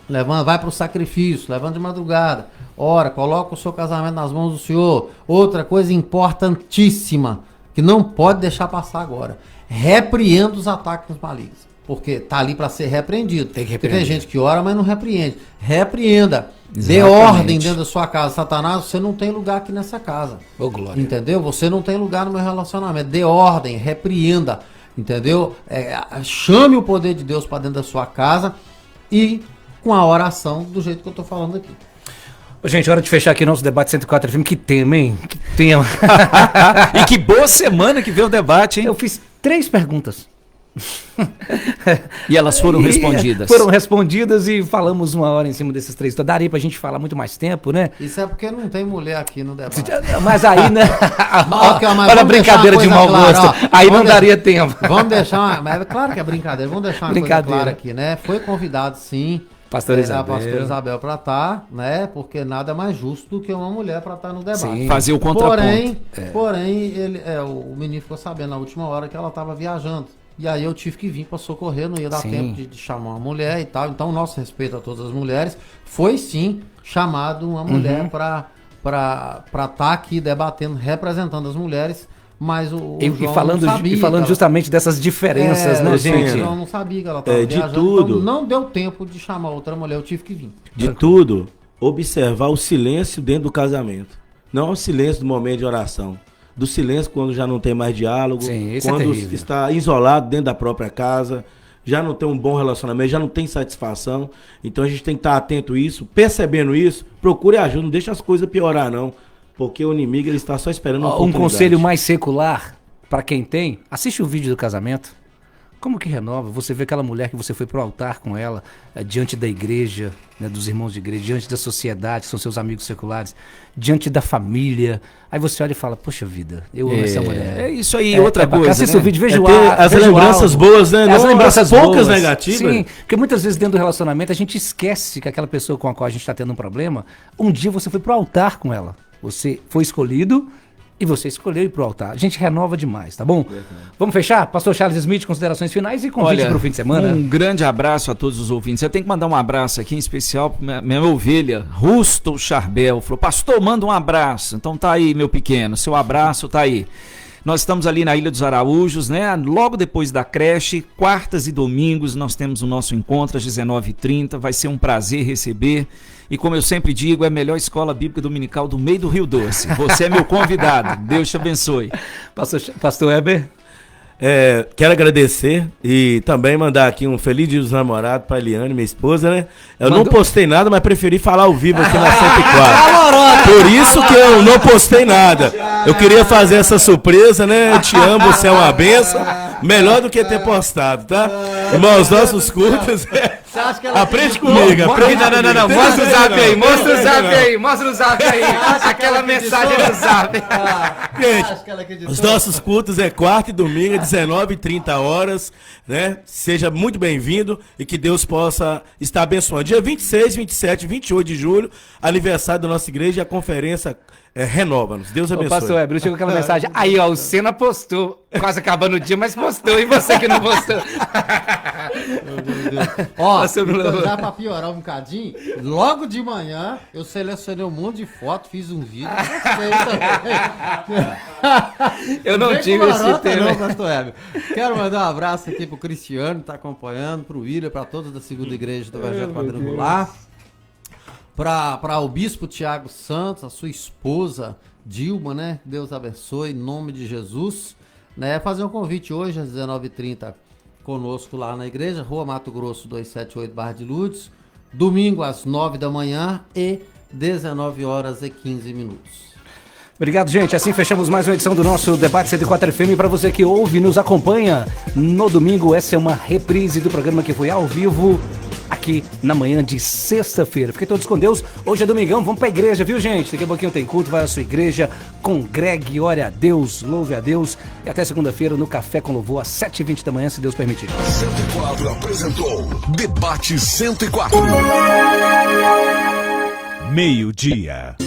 vai para o sacrifício, levanta de madrugada, ora, coloca o seu casamento nas mãos do Senhor. Outra coisa importantíssima, que não pode deixar passar agora, repreenda os ataques malignos, porque tá ali para ser repreendido. Tem que repreender. Porque tem gente que ora, mas não repreende. Repreenda. Dê Exatamente. ordem dentro da sua casa. Satanás, você não tem lugar aqui nessa casa. Ô, glória. Entendeu? Você não tem lugar no meu relacionamento. Dê ordem, repreenda. Entendeu? Chame o poder de Deus para dentro da sua casa e com a oração do jeito que eu tô falando aqui. Ô, gente, hora de fechar aqui nosso debate 104 FM. Que tema, hein? Que tema. E que boa semana que veio o debate, hein? Eu fiz 3 perguntas. E elas foram respondidas. Foram respondidas e falamos 1 hora em cima desses 3. Então daria pra gente falar muito mais tempo, né? Isso é porque não tem mulher aqui no debate. Mas aí, né? Mas Olha a brincadeira de mau gosto. Aí não daria tempo. Vamos deixar mas é claro que é brincadeira. Vamos deixar uma coisa clara aqui, né? Foi convidado, sim, Pastor Isabel. a pastora Isabel para estar, né? Porque nada mais justo do que uma mulher para estar no debate. Sim. Fazer o contraponto. Porém, o menino ficou sabendo na última hora que ela estava viajando. E aí eu tive que vir para socorrer, não ia dar Sim. tempo de chamar uma mulher e tal. Então, nosso respeito a todas as mulheres. Foi sim chamado uma mulher para estar aqui debatendo, representando as mulheres. Mas o João falando, não sabia. e falando justamente dessas diferenças, né, gente? O João não sabia que ela estava de viajando. tudo. Então não deu tempo de chamar outra mulher, eu tive que vir. De tudo, observar o silêncio dentro do casamento. Não o silêncio do momento de oração. Do silêncio quando já não tem mais diálogo, Sim, isso é quando terrível. está isolado dentro da própria casa, já não tem um bom relacionamento, já não tem satisfação. Então a gente tem que estar atento a isso, percebendo isso, procure ajuda, não deixe as coisas piorar não, porque o inimigo ele está só esperando uma Um oportunidade. conselho mais secular para quem tem, assiste o vídeo do casamento. Como que renova? Você vê aquela mulher que você foi pro altar com ela, diante da igreja, né, dos irmãos de igreja, diante da sociedade, que são seus amigos seculares, diante da família. Aí você olha e fala, poxa vida, eu amo essa mulher. É isso aí, outra coisa, Assista né? o vídeo, veja o As veja o lembranças áudio. boas, né? As Não lembranças as poucas boas. negativas. Sim, porque muitas vezes dentro do relacionamento a gente esquece que aquela pessoa com a qual a gente está tendo um problema, um dia você foi pro altar com ela. Você foi escolhido e você escolheu ir pro altar. A gente renova demais, tá bom? Vamos fechar? Pastor Charles Smith, considerações finais e convite pro fim de semana. Um grande abraço a todos os ouvintes. Eu tenho que mandar um abraço aqui em especial para minha ovelha, Rusto Charbel. Falou, pastor, manda um abraço. Então tá aí, meu pequeno, seu abraço tá aí. Nós estamos ali na Ilha dos Araújos, né? Logo depois da creche, quartas e domingos, nós temos o nosso encontro às 19h30. Vai ser um prazer receber. E como eu sempre digo, é a melhor escola bíblica dominical do meio do Rio Doce. Você é meu convidado. Deus te abençoe. Pastor Heber? Quero agradecer e também mandar aqui um feliz dia dos namorados para Eliane, minha esposa, né? Eu não postei nada, mas preferi falar ao vivo aqui na 104. Por isso que eu não postei nada. Eu queria fazer essa surpresa, né? Eu te amo, você é uma benção. Melhor do que ter postado, tá? Irmãos, nossos cultos. Aprende comigo, aprende. Não. Mostra o zap aí, mostra o zap aí, mostra o zap aí. Aquela mensagem do zap. Gente, os nossos cultos é quarta e domingo, 19h30, né? Seja muito bem-vindo e que Deus possa estar abençoando. Dia 26, 27, 28 de julho, aniversário da nossa igreja e a conferência Renova-nos. Deus abençoe. Pastor Heber, chegou aquela mensagem. Aí, ó, o Senna postou. Quase acabando o dia, mas postou. E você que não postou? Ó, então, já pra piorar um bocadinho, logo de manhã eu selecionei um monte de fotos, fiz um vídeo. Eu não tive esse tema. Não, pastor Heber. Quero mandar um abraço aqui pro Cristiano, que tá acompanhando, pro William, pra todos da segunda igreja do Evangelho Quadrangular. Para o bispo Tiago Santos, a sua esposa Dilma, né? Deus abençoe, em nome de Jesus. Né? Fazer um convite hoje às 19h30 conosco lá na igreja, Rua Mato Grosso 278, Barra de Lourdes. Domingo às 9 da manhã e 19h15. Obrigado, gente. Assim fechamos mais uma edição do nosso Debate 104 FM. Para você que ouve e nos acompanha no domingo, essa é uma reprise do programa que foi ao vivo aqui na manhã de sexta-feira. Fiquem todos com Deus. Hoje é domingão, vamos pra igreja, viu, gente? Daqui a pouquinho tem culto, vai à sua igreja, congregue, ore a Deus, louve a Deus. E até segunda-feira no Café com Louvor, às 7h20 da manhã, se Deus permitir. 104 apresentou Debate 104. Meio-dia.